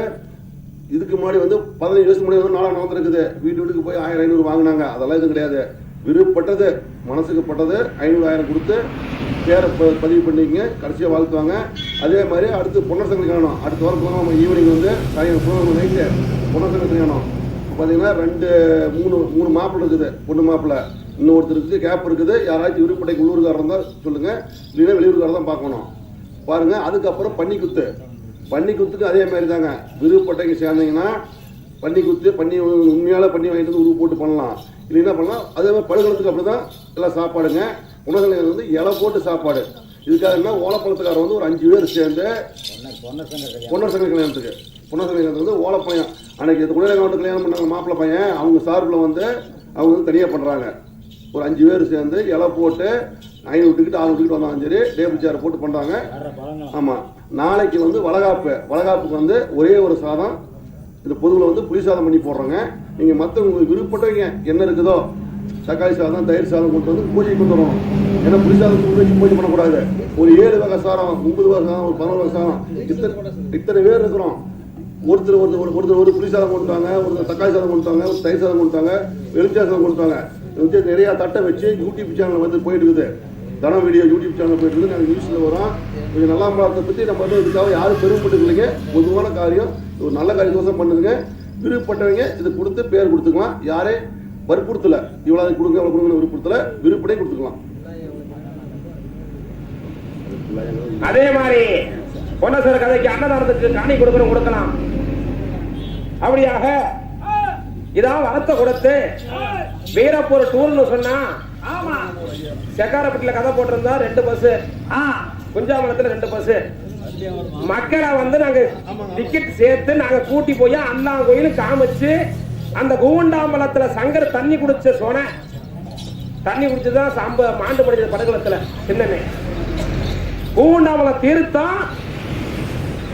இதுக்கு முன்னாடி வந்து 15 வருஷத்துக்கு முன்னாடி வந்து நாளாக நடந்துருக்குது. வீட்டுக்கு போய் 1000 500 வாங்கினாங்க. அதெல்லாம் எதுவும் கிடையாது. விருப்பப்பட்டது மனசுக்கு பட்டது 500 1000 கொடுத்து பேரை பதிவு பண்ணிக்கங்க, கடைசியாக வாழ்த்துவாங்க. அதே மாதிரி அடுத்து பொன்னர் சங்கர் கல்யாணம் அடுத்த வாரம் நம்ம ஈவினிங் வந்து சாயங்காலம் நைட்டு பொன்னர் சங்கர் கல்யாணம் பார்த்தீங்கன்னா 3 மாப்பிள்ளை இருக்குது. பொண்ணு மாப்பிள்ளை இன்னொருத்தர் இருக்குது, கேப் இருக்குது. யாராச்சும் விருப்பப்பட்ட உள்ளூர்காரர் இருந்தால் சொல்லுங்கள், இல்லைன்னா வெளியூர்காரர் தான் பார்க்கணும். பாருங்கள். அதுக்கப்புறம் பன்னிக்குத்துக்கு அதே மாதிரி தாங்க. விருப்பப்பட்டவங்க சேர்ந்தீங்கன்னா பண்ணி உண்மையால் பண்ணி வாங்கிட்டு வந்து உருவு போட்டு பண்ணலாம். இல்லைன்னா பண்ணலாம். அதே மாதிரி படுகளத்துக்கு அப்படி தான் எல்லாம் சாப்பாடுங்க. உணவுகளை வந்து இலை போட்டு சாப்பாடு. இதுக்காக என்ன ஓலப்பழத்துக்காரர் வந்து ஒரு 5 பேர் சேர்ந்து பொன்னர் சங்கர் கல்யாணத்துக்கு வந்து ஓலப்பழம் அன்னைக்கு குடிநகர் கல்யாணம் பண்ணாங்க மாப்பிள்ளை பையன். அவங்க சார்பில் வந்து அவங்க வந்து தனியாக பண்ணுறாங்க. ஒரு 5 பேர் சேர்ந்து இலை போட்டு 500 டிக்கெட் 600 டிக்கெட் வந்தாலும் சரி டேபிள் சேர் போட்டு பண்ணுறாங்க. ஆமாம். நாளைக்கு வந்து வளகாப்புக்கு வந்து ஒரே ஒரு சாதம், இந்த பொதுவில் வந்து புளி சாதம் பண்ணி போடுறோங்க. நீங்கள் மற்ற உங்களுக்கு விருப்பப்பட்டவங்க என்ன இருக்குதோ தக்காளி சாதம் தயிர் சாதம் கொண்டு வந்து பூஜை கொண்டு வரணும். ஏன்னா புளி சாதம் வச்சு பூஜை பண்ணக்கூடாது. ஒரு 7 வகை சாதம், 9 வகை சாதம், ஒரு 11 வகை சாதம், இத்தனை பேர் இருக்கிறோம். ஒருத்தர் ஒரு புளி சாதம் கொண்டுட்டாங்க, ஒருத்தர் தக்காளி சாதம் கொண்டுட்டாங்க, ஒரு தயிர் சாதம் கொண்டுட்டாங்க, எலுமிச்சை சாதம் கொண்டுட்டாங்க. வந்து நிறைய தட்டை வச்சு யூடியூப் சேனல் வந்து போயிட்டு இருக்குது. தனம் வீடியோ யூடியூப் சேனல் போயிட்டு இருக்குது. நாங்கள் நியூஸில் வரோம். கொஞ்சம் நல்லா மரத்தை பற்றி நம்ம வந்து இதுக்காக யாரும் பெருமைப்பட்டு இல்லைங்க. பொதுவான காரியம், ஒரு நல்ல காரியத்தோசம் பண்ணுதுங்க. விருப்பப்பட்டவங்க இதை கொடுத்து பேர் கொடுத்துக்கலாம். யாரே வற்புறுத்தலை இவ்வளோ கொடுங்க அவ்வளோ கொடுங்கன்னு விருப்பத்தில் விருப்பப்படே கொடுத்துக்கலாம். அதே மாதிரி பொன்னசர் கதைக்கு அன்னதானத்துக்கு காணி கொடுக்கலாம். அப்படியாக இதான் வரத்தை கொடுத்து வீரப்பூர் டூர்னு சொன்னா செக்காரப்பட்டில கதை போட்டிருந்தா 2 பஸ், குஞ்சாமலத்துல 2 பஸ் மக்களை வந்து நாங்க டிக்கெட் சேர்த்து நாங்க கூட்டி போய் அண்ணா கோயிலும் காமிச்சு அந்த கூண்டாம்பலத்துல சங்கர் தண்ணி குடிச்ச சொன்ன தண்ணி குடிச்சுதான் மாண்டு படிச்சது படுகளத்துல சின்னமே கூண்டாம்பலம் தீர்த்தம்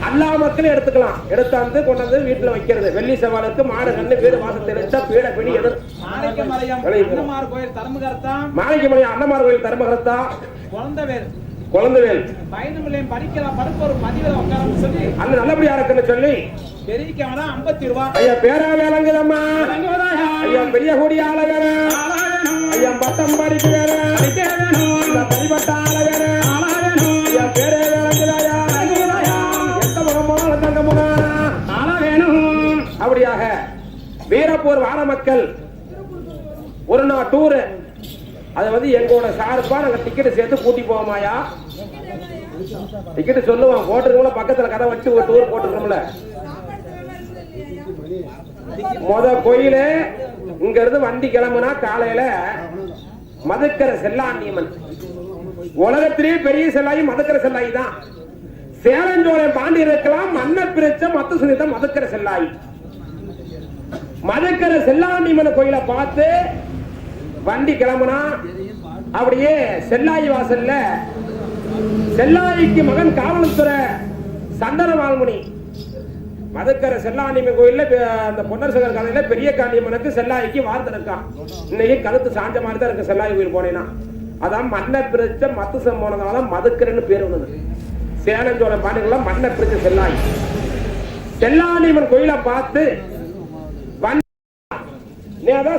எல்லா மக்களும் எடுத்துக்கலாம். எடுத்தாந்து கொண்டாந்து வீட்டுல வைக்கிறது. வெள்ளி செவ்வாய்க்கு மாடு கண்ணு வீடு வாசத்தை வச்சா பீட பிடி எதிர் மாணிக்கமலையம் அண்ணமார் கோயில் தர்மகர்த்தா, மாணிக்கமலையம் அண்ணமார் கோயில் தர்மகர்த்தா, குழந்தைவேல் பயணமில்லையும் படிக்கலாம் படுக்க ஒரு பதிவில் உட்காரன்னு சொல்லி அந்த நல்லபடியா இருக்குன்னு சொல்லி பெரிய கேமரா 50 ரூபாய். ஐயா பேரா வேலங்குதம்மா, ஐயா பெரிய கூடி ஆள வேற, ஐயா பட்டம் படிக்க வேற, பரிபட்ட ஆள வேற, ஐயா பேரே வேலங்குதாயா, எந்த முகம் போனாலும் தங்க முகம் ஆள வேணும். அப்படியாக வீரப்பூர் வார மக்கள் ஒரு நாள் டூரு, அதை வந்து எங்களோட சார்பா நாங்க டிக்கெட் சேர்த்து கூட்டி போவோமாயா. டிக்கெட் சொல்லுவோம், போட்டுருக்கோம்ல பக்கத்துல கதை வச்சு ஒரு டூர் போட்டுருக்கோம்ல. கோயிலு இங்க இருந்து வண்டி கிளம்புனா காலையில மதுக்கரை செல்லாண்டியம்மன், உலகத்திலேயே பெரிய செல்லாயி மதுக்கரை செல்லாயி தான். சேலஞ்சோழன் பாண்டி இருக்கலாம், மன்னர் பிரிச்ச மத்த சுனித மதுக்கரை செல்லாயி. மதுக்கரை செல்லாண்டியம்மன் கோயிலை பார்த்து வண்டி கிளம்புனா அப்படியே செல்லாயி வாசல்ல செல்லாயிக்கு மகன் காவலத்துறை சந்தன வால்முனி, மதுக்கரை செல்லாண்டியம்மன் கோயில்ல அந்த பொன்னர் சகர் கதையில பெரிய காண்டியம்மனுக்கு செல்லாய்க்கு வார்த்தை இருக்கான். இன்னைக்கு கழுத்து சாஞ்ச மாதிரி தான் இருக்கு செல்லாய் கோயில் போனேன்னா. அதான் மன்னர் பிரிச்ச மத்துசம் போனதால மதுக்கரைன்னு பேர் வந்தது. சேலஞ்சோழ பாண்டியெல்லாம் மன்னர் பிரிச்ச செல்லாய். செல்லாண்டியம்மன் கோயிலை பார்த்து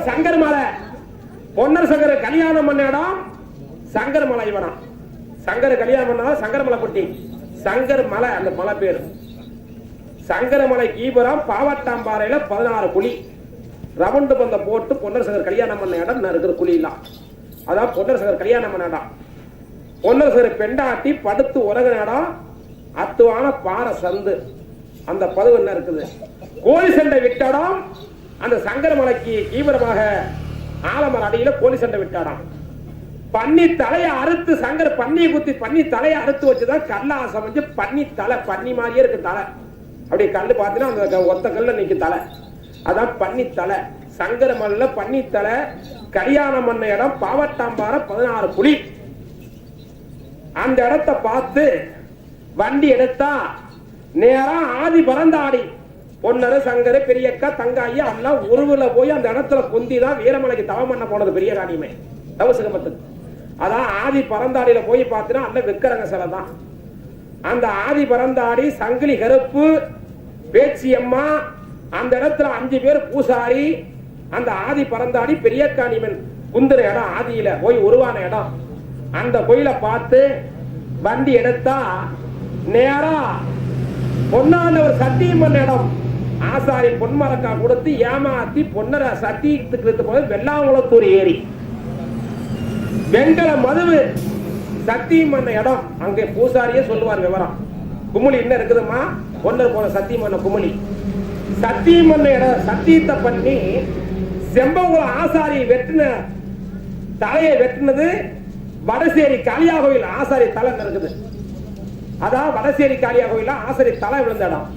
சங்கர் மலை பொன்னர் சங்கர் கல்யாணம் பண்ண இடம் சங்கர் மலை இவனம். சங்கர் கல்யாணம் பண்ணா சங்கர் மலை பட்டி சங்கர் மலை, அந்த மலை பேரு சங்கரமலை கீபுரம். பாவட்டாம்பாறையில 16 குழி ரவுண்டு பந்த போட்டு பொன்னர் சங்கர் கல்யாணம் பண்ண இடம் இருக்கிற குழி எல்லாம். அதான் பொன்னர் சங்கர் கல்யாணம் பண்ண இடம். பொன்னர் சங்கர் பெண்டாட்டி படுத்து உறங்கின இடம் அத்துவான பாறை சந்து, அந்த பதுவு என்ன இருக்குது. கோழி சண்டை விட்ட இடம் அந்த சங்கரமலைக்கு கீபுரமாக ஆலமர அடியில கோழி சண்டை விட்டாடாம். பன்னி தலையை அறுத்து சங்கர் பன்னியை குத்தி பண்ணி தலையை அறுத்து வச்சுதான் கல்லாசம் வந்து பன்னி தலை, பன்னி மாதிரியே இருக்கு தலை. அப்படி கல்லு பார்த்தீங்கன்னா அந்த ஒத்த கல்ல நிக்கு தலை, அதான் பன்னி தலை. சங்கரமல்ல பன்னி தலை கல்யாணம் பண்ண இடம் பாவட்டாம்பாறை 16 புலி. அந்த இடத்தை பார்த்து வண்டி எடுத்தா நேரம் ஆதி பரந்தாடி பொன்னரு சங்கரு பெரியக்கா தங்காயி எல்லாம் உருவுல போய் அந்த இடத்துல பொந்திதான் வீரமலைக்கு தவம் பண்ண போனது பெரிய காணியமே தவசுகமத்துக்கு. அதான் ஆதி பரந்தாடியில போய் பார்த்தீங்கன்னா அந்த விக்கிரக சிலை தான். அந்த ஆதி பரந்தாடி சங்கிலி கருப்பு பேச்சியம்மா, அந்த இடத்துல 5 பேர் பூசாரி. அந்த ஆதி பரந்தாடி பெரிய காணியம்மன் குந்துற இடம் ஆதியில போய் உருவான இடம். அந்த கோயிலை பார்த்து வண்டி எடுத்தா நேரா பொன்னான ஒரு சத்தியம் பண்ண இடம். ஆசாரி பொன்மரக்கா கொடுத்து ஏமாத்தி பொன்னர சத்தியத்துக்கு போது வெள்ளாங்குளத்தூர் ஏரி வெங்கல மதுவு சத்தியம் பண்ண இடம். அங்கே பூசாரியே சொல்லுவார் விவரம். குமுளி என்ன இருக்குதுமா, பொன்னர் போன சத்தியம் பண்ண குமுளி. சத்தியம் பண்ண இடம் சத்தியத்தை பண்ணி செம்பகுளம் ஆசாரி வெட்டின தலையை வெட்டினது வடசேரி காளியா கோயில் ஆசாரி தலை இருக்குது. அதான் வடசேரி காளியா கோயில ஆசாரி தலை விழுந்த இடம்.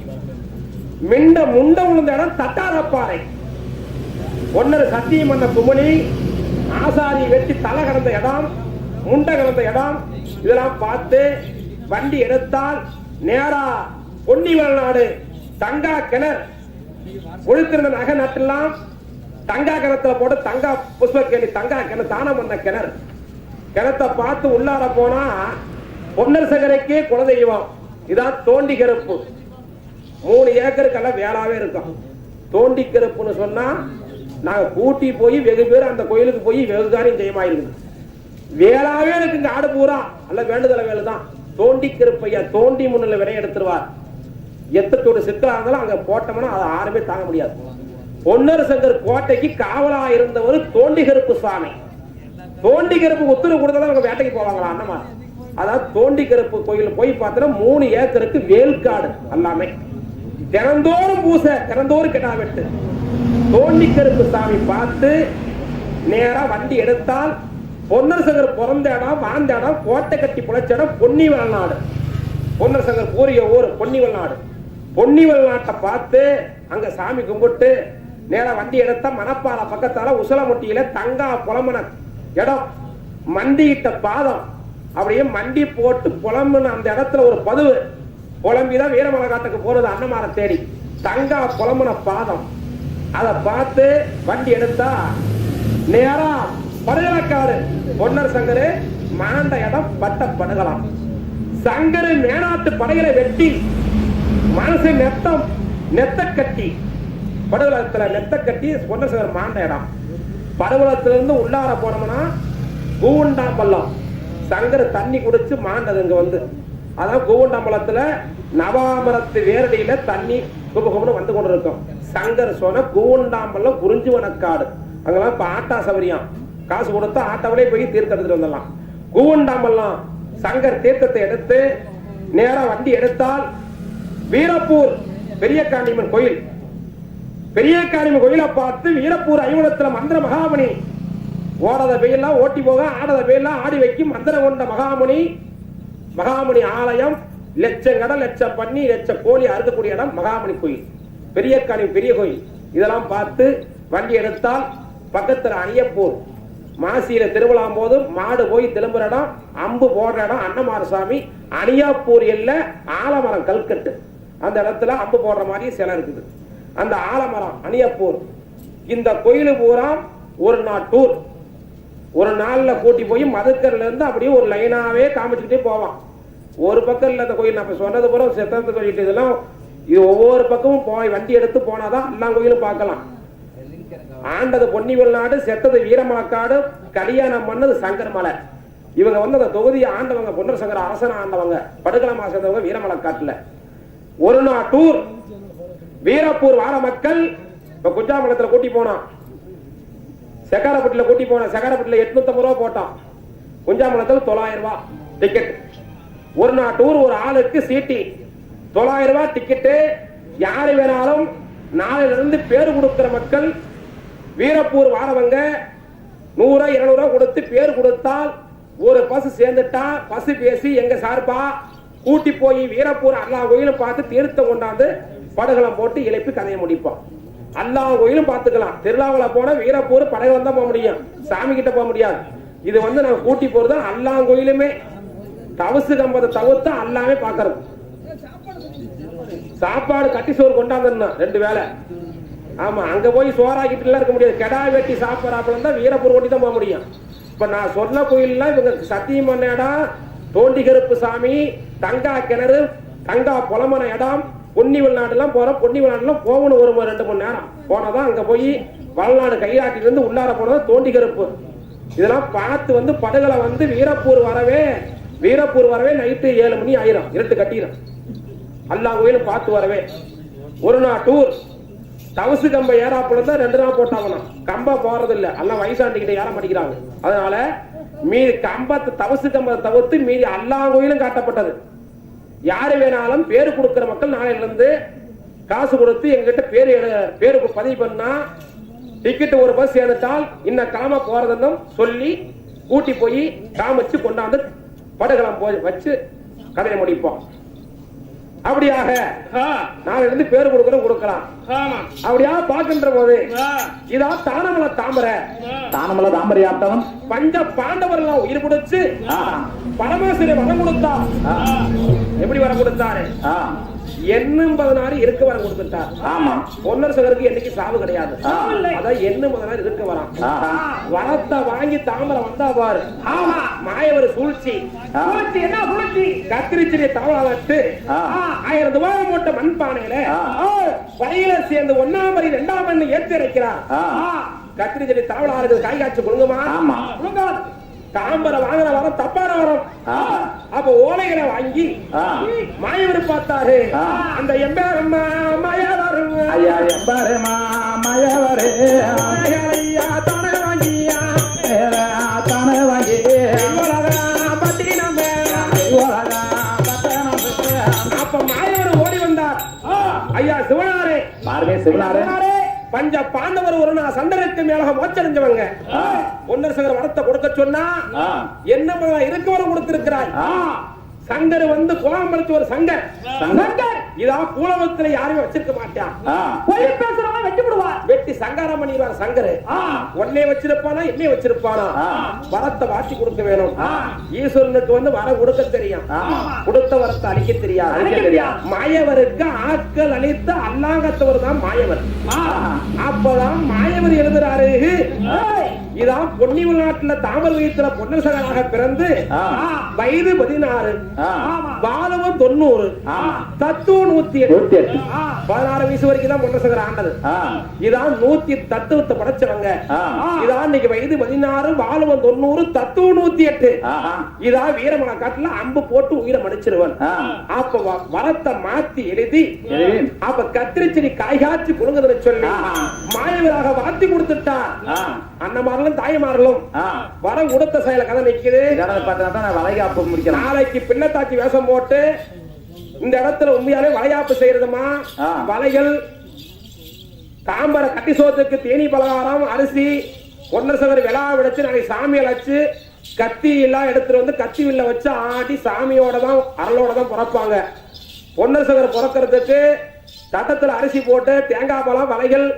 மிண்ட முண்ட விழுந்த இடம் தட்டாரப்பாறை. ஒன்னரு சத்தியம் பண்ண குமுளி ஆசாரி வெட்டி தலை கடந்த இடம், முண்டை கடந்த இடம். இதெல்லாம் பார்த்து வண்டி எடுத்தால் நேரா பொன்னிவல் நாடு தங்கா கிணறு ஒழுத்திருந்த நகை நட்டெல்லாம் தங்கா கிணத்துல போட்டு தங்கா புஷ்பக்கேணி தங்கா கிணறு தானம் பண்ண கிணறு. கிணத்தை பார்த்து உள்ளார போனா பொன்னர் சகரைக்கே குலதெய்வம். இதான் தோண்டி கருப்பு. 3 ஏக்கருக்கெல்லாம் வேளாவே இருக்கும். தோண்டி கருப்புன்னு சொன்னா நாங்க கூட்டி போய் வெகு பேர் அந்த கோயிலுக்கு போய் வெகு காரியம் ஜெயமாயிருக்குது. வேளாவே எனக்கு இங்க ஆடு பூரா அல்ல வேண்டுதல வேலை தான். தோண்டி கருப்பையா தோண்டி முன்னில வினை எடுத்துருவார். எத்தத்தோடு சிக்கலா இருந்தாலும் அங்க போட்டோம்னா அதை யாருமே தாங்க முடியாது. பொன்னர் சங்கர் கோட்டைக்கு காவலா இருந்தவர் தோண்டி கருப்பு சாமி. தோண்டி கருப்பு உத்தரவு கொடுத்தா அவங்க வேட்டைக்கு போவாங்களா அண்ணமா? அதாவது தோண்டி கருப்பு கோயில் போய் பார்த்தா 3 ஏக்கருக்கு வேல்காடு எல்லாமே தினந்தோறும் பூசை, தினந்தோறும் கிடா வெட்டு. தோண்டி கருப்பு சாமி பார்த்து நேரா வண்டி எடுத்தால் பொன்னர் சங்கர் பிறந்த இடம், வாழ்ந்த இடம், கோட்டை கட்டி புழைச்ச இடம் பொன்னிவல் நாடு. பொன்னர் சங்கர் பூரிய ஊர் பொன்னிவல் நாடு. பொன்னிவல் நாட்டை பார்த்து அங்க சாமி கும்பிட்டு நேரா வண்டி எடுத்தா மணப்பாறை பக்கத்தால உசலமுட்டியில தங்கா புலம்பன இடம், மண்டியிட்ட பாதம். அப்படியே மண்டி போட்டு புலம்புன அந்த இடத்துல ஒரு பதுவு புலம்பிதான் வீரமலை காட்டுக்கு போறது அன்னமார தேடி. தங்கா புலம்புன பாதம் அதை பார்த்து வண்டி எடுத்தா நேரா படுகலக்காடு. பொன்னர் சங்கரு மாண்ட இடம் பட்ட படுகலாம். சங்கரு மேனாட்டு படைகளை வெட்டி மனசு நெத்தம் நெத்த கட்டி படுகலத்துல நெத்த கட்டி பொன்னர் சங்கர் மாண்ட இடம். படுகலத்திலிருந்து உள்ளார போனோம்னா கூண்டாம்பள்ளம். சங்கர் தண்ணி குடிச்சு மாண்டது இங்க வந்து. அதான் கூண்டாம்பலத்துல நவாமரத்து வேரடியில தண்ணி குபகுபன்னு வந்து கொண்டு இருக்கும். சங்கர் சொன்ன கூண்டாம்பள்ளம் குறிஞ்சிவனக்காடு. அங்கெல்லாம் இப்ப ஆட்டா சவரியம் காசு கொடுத்தா ஆட்டாவிலே போய் தீர்த்தம் எடுத்துட்டு வந்துடலாம். கூண்டாம்பள்ளம் சங்கர் தீர்த்தத்தை எடுத்து நேரா வண்டி எடுத்தால் வீரப்பூர் பெரிய காண்டிமன் கோயில். பெரிய காண்டிமன் கோயிலை பார்த்து வீரப்பூர் ஐவனத்துல மந்திர மகாமணி ஓடாத பெயெல்லாம் ஓட்டி போக, ஆடாத பெயெல்லாம் ஆடி வைக்கும் மந்திரம் கொண்ட மகாமுனி. மகாமுனி ஆலயம் லட்சம் கடை லட்சம் பண்ணி லட்சம் கோழி அறுக்கக்கூடிய இடம் மகாமுனி கோயில். பெரிய காணி பெரிய கோயில். இதெல்லாம் பார்த்து வண்டி எடுத்தால் பக்கத்துல அணியப்பூர் மாசியில திருவிழா போது மாடு போய் திரும்புற இடம், அம்பு போடுற இடம் அன்னமார சாமி. அணியாப்பூர் இல்ல ஆலமரம் கல்கட்டு அந்த இடத்துல அம்பு போடுற மாதிரி சிலை இருக்குது. அந்த ஆலமரம் அணியப்பூர். இந்த கோயிலு பூரா ஒரு நாள் டூர். ஒரு நாள்ல கூட்டி போய் மதுக்கர்ல இருந்து அப்படியே ஒரு லைனாவே காமிச்சுக்கிட்டே போவான். ஒரு பக்கம் இல்ல அந்த கோயில் நான் சொன்னது போல செத்தத்தை சொல்லிட்டு இதெல்லாம் இது ஒவ்வொரு பக்கமும் போய் வண்டி எடுத்து போனாதான் எல்லா கோயிலும் பார்க்கலாம். ஆண்டது பொன்னிவல் நாடு, செத்தது வீரமலக்காடு, கல்யாணம் பண்ணது சங்கர்மலை. இவங்க வந்து அந்த தொகுதியை ஆண்டவங்க பொன்னர் சங்கர் அரசன ஆண்டவங்க. படுகளமா சேர்ந்தவங்க வீரமலக்காட்டுல. ஒரு நாள் டூர். வீரப்பூர் வார மக்கள் இப்ப குஞ்சாமலத்துல கூட்டி போனான். செக்காரப்பட்டில கூட்டி போன. செக்காரப்பட்டில 850 ரூபாய் போட்டான். குஞ்சாமலத்துல 900 ரூபாய் டிக்கெட். ஒரு நாள் டூர். ஒரு ஆளுக்கு சீட்டி 900 ரூபாய் டிக்கெட்டு. யாரு வேணாலும் நாளையில இருந்து பேரு கொடுக்கிற மக்கள் வீரப்பூர் வாரவங்க 100 200 ரூபாய் கொடுத்து பேரு கொடுத்தால் ஒரு பஸ் சேர்ந்துட்டா பஸ் பேசி எங்க சார்பா கூட்டி போய் வீரப்பூர் எல்லா கோயிலும் பார்த்து தீர்த்தம் கொண்டாந்து படகுலம் போட்டு இழைப்பு கதையை முடிப்போம். எல்லா கோயிலும் பார்த்துக்கலாம். திருவிழாவில் போனா வீரப்பூர் படகுலம் தான் போக முடியும், சாமி கிட்ட போக முடியாது. இது வந்து நாங்க கூட்டி போறது எல்லா கோயிலுமே தவசு கம்பத்தை தவிர்த்து எல்லாமே பாக்குறது. சாப்பாடு கட்டி சோறு கொண்டாந்துடணும் 2 வேளை. ஆமா அங்க போய் சோறாக்கிட்டு எல்லாம் இருக்க முடியாது. கெடா வெட்டி சாப்பிடறாப்புல தான் வீரப்பூர் ஓட்டி தான் போக முடியும். இப்ப நான் சொன்ன கோயில்லாம் இவங்க சத்தியம் பண்ண இடம் தோண்டி கருப்பு சாமி, தங்கா கிணறு, தங்கா புலமன இடம், பொன்னிவல் நாடுலாம் போறோம். பொன்னிவல் நாடுலாம் போகணும் ஒரு 2 மணி நேரம் போனதான் அங்க போய் வளநாடு கையாட்டில இருந்து உள்ளார போனதா தோண்டி கருப்பு. இதெல்லாம் பார்த்து வந்து படகுல வந்து வீரப்பூர் வரவே நைட்டு 7 மணி ஆயிரும். இருட்டு கட்டிடும். எல்லா கோயிலும் பார்த்து வரவே ஒரு நாள் டூர். தவசு கம்ப ஏறாப்புல தான் 2 நாள் போட்டாங்கண்ணா. கம்பம் போறது இல்ல, எல்லாம் வயசாண்டிக்கிட்ட ஏற மாட்டேங்கிறாங்க. அதனால மீதி கம்பத்தை தவசு கம்பத்தை தவிர்த்து மீதி எல்லா கோயிலும் காட்டப்பட்டது. யாரு வேணாலும் பேரு கொடுக்கிற மக்கள் நாளையில இருந்து காசு கொடுத்து எங்ககிட்ட பேரு பதிவு பண்ணா டிக்கெட் ஒரு பஸ் சேர்ந்துட்டால் இன்னும் கிளம்ப போறதுன்னு சொல்லி கூட்டி போய் காமிச்சு கொண்டாந்து படுகளம் போய் வச்சு கதையை முடிப்போம். அப்படியாக நாளைல இருந்து பேரு கொடுக்கலாம். அப்படியா பார்க்கின்ற போது இதான் தானமலை தாமரை ஆட்டம். பஞ்ச பாண்டவர்கள் உயிர் கொடுத்து பரமேஸ்வரன் வரம் கொடுத்தா. எப்படி வரம் கொடுத்தாரு? 86 இருக்க வரம் கொடுத்துட்டார். ஆமா பொன்னர் சங்கருக்கு என்னைக்கு சாவு கிடையாது. அதான் 86 இருக்க வரம். வரத்தை வாங்கி தாமரை வந்தா பாரு. ஆமா மாயவர் சூழ்ச்சி. என்ன சூழ்ச்சி? கத்திரிச்சிரிய தவளாட்டு 1000 துவாரம் போட்ட மண்பானையில வரையில சேர்ந்து 1ஆம் வரி 2ஆம் எண்ணு ஏற்றி இருக்கிறார். கத்திரி செடி தவளா இருக்குது காய் காய்ச்சி கொடுங்கம்மா. ஆமா. கொடுங்காது. தாம்பரம் வாங்கின வரம் தப்பான வரம். அப்ப ஓலைகளை வாங்கி மாயவர் பார்த்தாரு. அந்த எம்பேரம்மா மாயவரும் ஐயா எம்பாரேமா மயவரே ஐயா தானே வாங்கியா தானே வாங்கி பட்டினம். அப்ப மாயவர் ஓடி வந்தார். ஐயா சிவனாரே பாருங்க சிவனாரே பஞ்ச பாண்டவர் ஒரு நாள் சண்டனுக்கு மேலாக மோச்சடைஞ்சவங்க. பொன்னரசகர் வரத்தை கொடுக்க சொன்னா என்ன இருக்கவரை கொடுத்திருக்கிறாய். சங்கர் வந்து கோலம் படிச்ச ஒரு சங்கர். இதா பூலவத்துல யாரையும் வச்சிருக்க மாட்டான். போய் பேசுறவங்க வெட்டி விடுவார். வெட்டி சங்காரம் பண்ணிடுவார் சங்கரு. ஒன்னே வச்சிருப்பானா என்னைய வச்சிருப்பானா. வரத்தை வாட்டி கொடுக்க வேணும். ஈஸ்வரனுக்கு வந்து வர கொடுக்க தெரியும். கொடுத்த வரத்தை அழிக்க தெரியாது. மாயவருக்கு ஆட்கள் அழித்த அல்லாங்கத்தவர் தான் மாயவர். அப்பதான் மாயவர் எழுதுறாரு. இதான் பொன்னிவல் நாட்டுல தாமர வயிற்றுல பொன்னரசகராக பிறந்து வயது 16, பாலவம் 90, தத்துவம் 108. 16 வயசு வரைக்கும் தான் பொன்னரசகர் ஆண்டது. இதான் 100 தத்துவத்தை படைச்சவங்க. இதான் இன்னைக்கு வயது 16, பாலவம் 90, தத்துவம் 108. இதான் வீரமலை காட்டுல அம்பு போட்டு உயிரை மடிச்சிருவன். அப்ப வரத்தை மாத்தி எழுதி அப்ப கத்திரி செடி காய்காய்ச்சி குழுங்குதுன்னு சொல்லி மாயவராக வாத்தி கொடுத்துட்டார். அண்ணமார்களும் தாய்மார்களும் வரம் கொடுத்த செயல கதை நிக்குது. வளைகாப்பு முடிக்கிறேன். நாளைக்கு பின்னத்தாச்சி வேஷம் போட்டு இந்த இடத்துல உண்மையாலே வளையாப்பு செய்யறதுமா. வலைகள் தாம்பர கட்டி சோத்துக்கு தேனி பலகாரம் அரிசி பொன்னரசகர் விழா விடுச்சு நாளைக்கு சாமி அழைச்சு கத்தி எல்லாம் எடுத்துட்டு வந்து கத்தி வில்ல வச்சு ஆடி சாமியோட தான் அருளோட தான் பிறப்பாங்க. பொன்னரசகர் பிறக்கிறதுக்கு தட்டத்துல அரிசி போட்டு தேங்காய் பழம் வலைகள்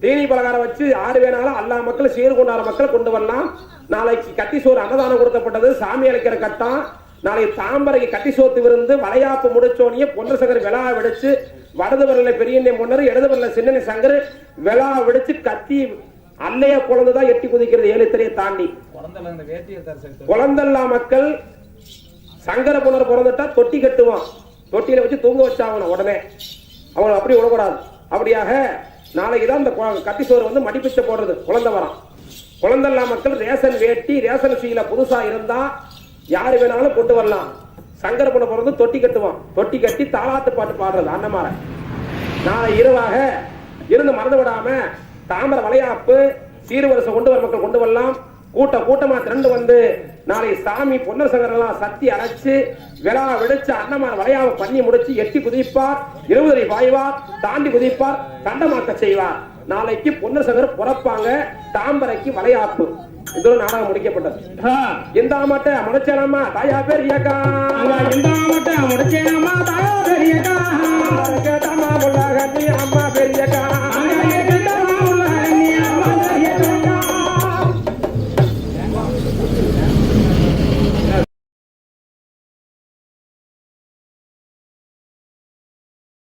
தேனி பலகாரம் வச்சு ஆறு வேணாலும் எல்லா மக்களும் சீர் கொண்டாட மக்கள் கொண்டு வரலாம். நாளைக்கு கட்டி சோறு அன்னதானம் கொடுக்கப்பட்டது. சாமி அழைக்கிற கட்டம். நாளைக்கு தாம்பரைக்கு கட்டி சோத்து விருந்து வளையாப்பு முடிச்சோனியே பொன்னரசகர் விழா விடுச்சு வடது வரல பெரிய பொன்னர் இடது வரல சின்ன சங்கர் விழா விடுச்சு கத்தி அல்லைய குழந்தைதான் எட்டி குதிக்கிறது 7 திரையை தாண்டி. குழந்தல்லா மக்கள் சங்கர பொன்னர் பிறந்துட்டா தொட்டி கட்டுவான். தொட்டியில வச்சு தூங்க வச்சாகணும். உடனே அவங்களை அப்படி விடக்கூடாது. அப்படியாக நாளைக்குதான் இந்த கட்டி சோறு வந்து மடிப்பிச்ச போடுறது குழந்தை வரம். குழந்தல்லா மக்கள் ரேஷன் வேட்டி ரேஷன் சீல புதுசா இருந்தா யாரு வேணாலும் கொண்டு வரலாம். சங்கர பொண்ணை பிறந்து தொட்டி கட்டுவான். தொட்டி கட்டி தாலாட்டு பாட்டு பாடுறது அண்ணமார. நாளை இரவாக இருந்து மறந்து விடாம தாமர வளையாப்பு சீர்வரிசை கொண்டு வர மக்கள் கொண்டு வரலாம். கூட்டமா திரண்டு வந்து நாளை சாமி பொன்னரசகர் எல்லாம் சத்தி அரைச்சு விழா விடுச்சு அண்ணமான வளையாவை பண்ணி முடிச்சு எட்டி குதிப்பார். 20 அடி பாய்வார். தாண்டி குதிப்பார். தண்டமாக்க செய்வார். நாளைக்கு பொன்னரசகர் பிறப்பாங்க. தாம்பரைக்கு வளையாப்பு. இதோட நாடகம் முடிக்கப்பட்டது. எந்த மாட்ட முடிச்சேனம்மா தாயா பெரியக்கா. எந்த மாட்ட முடிச்சேனம்மா தாயா பெரியக்கா. அம்மா பெரியக்கா.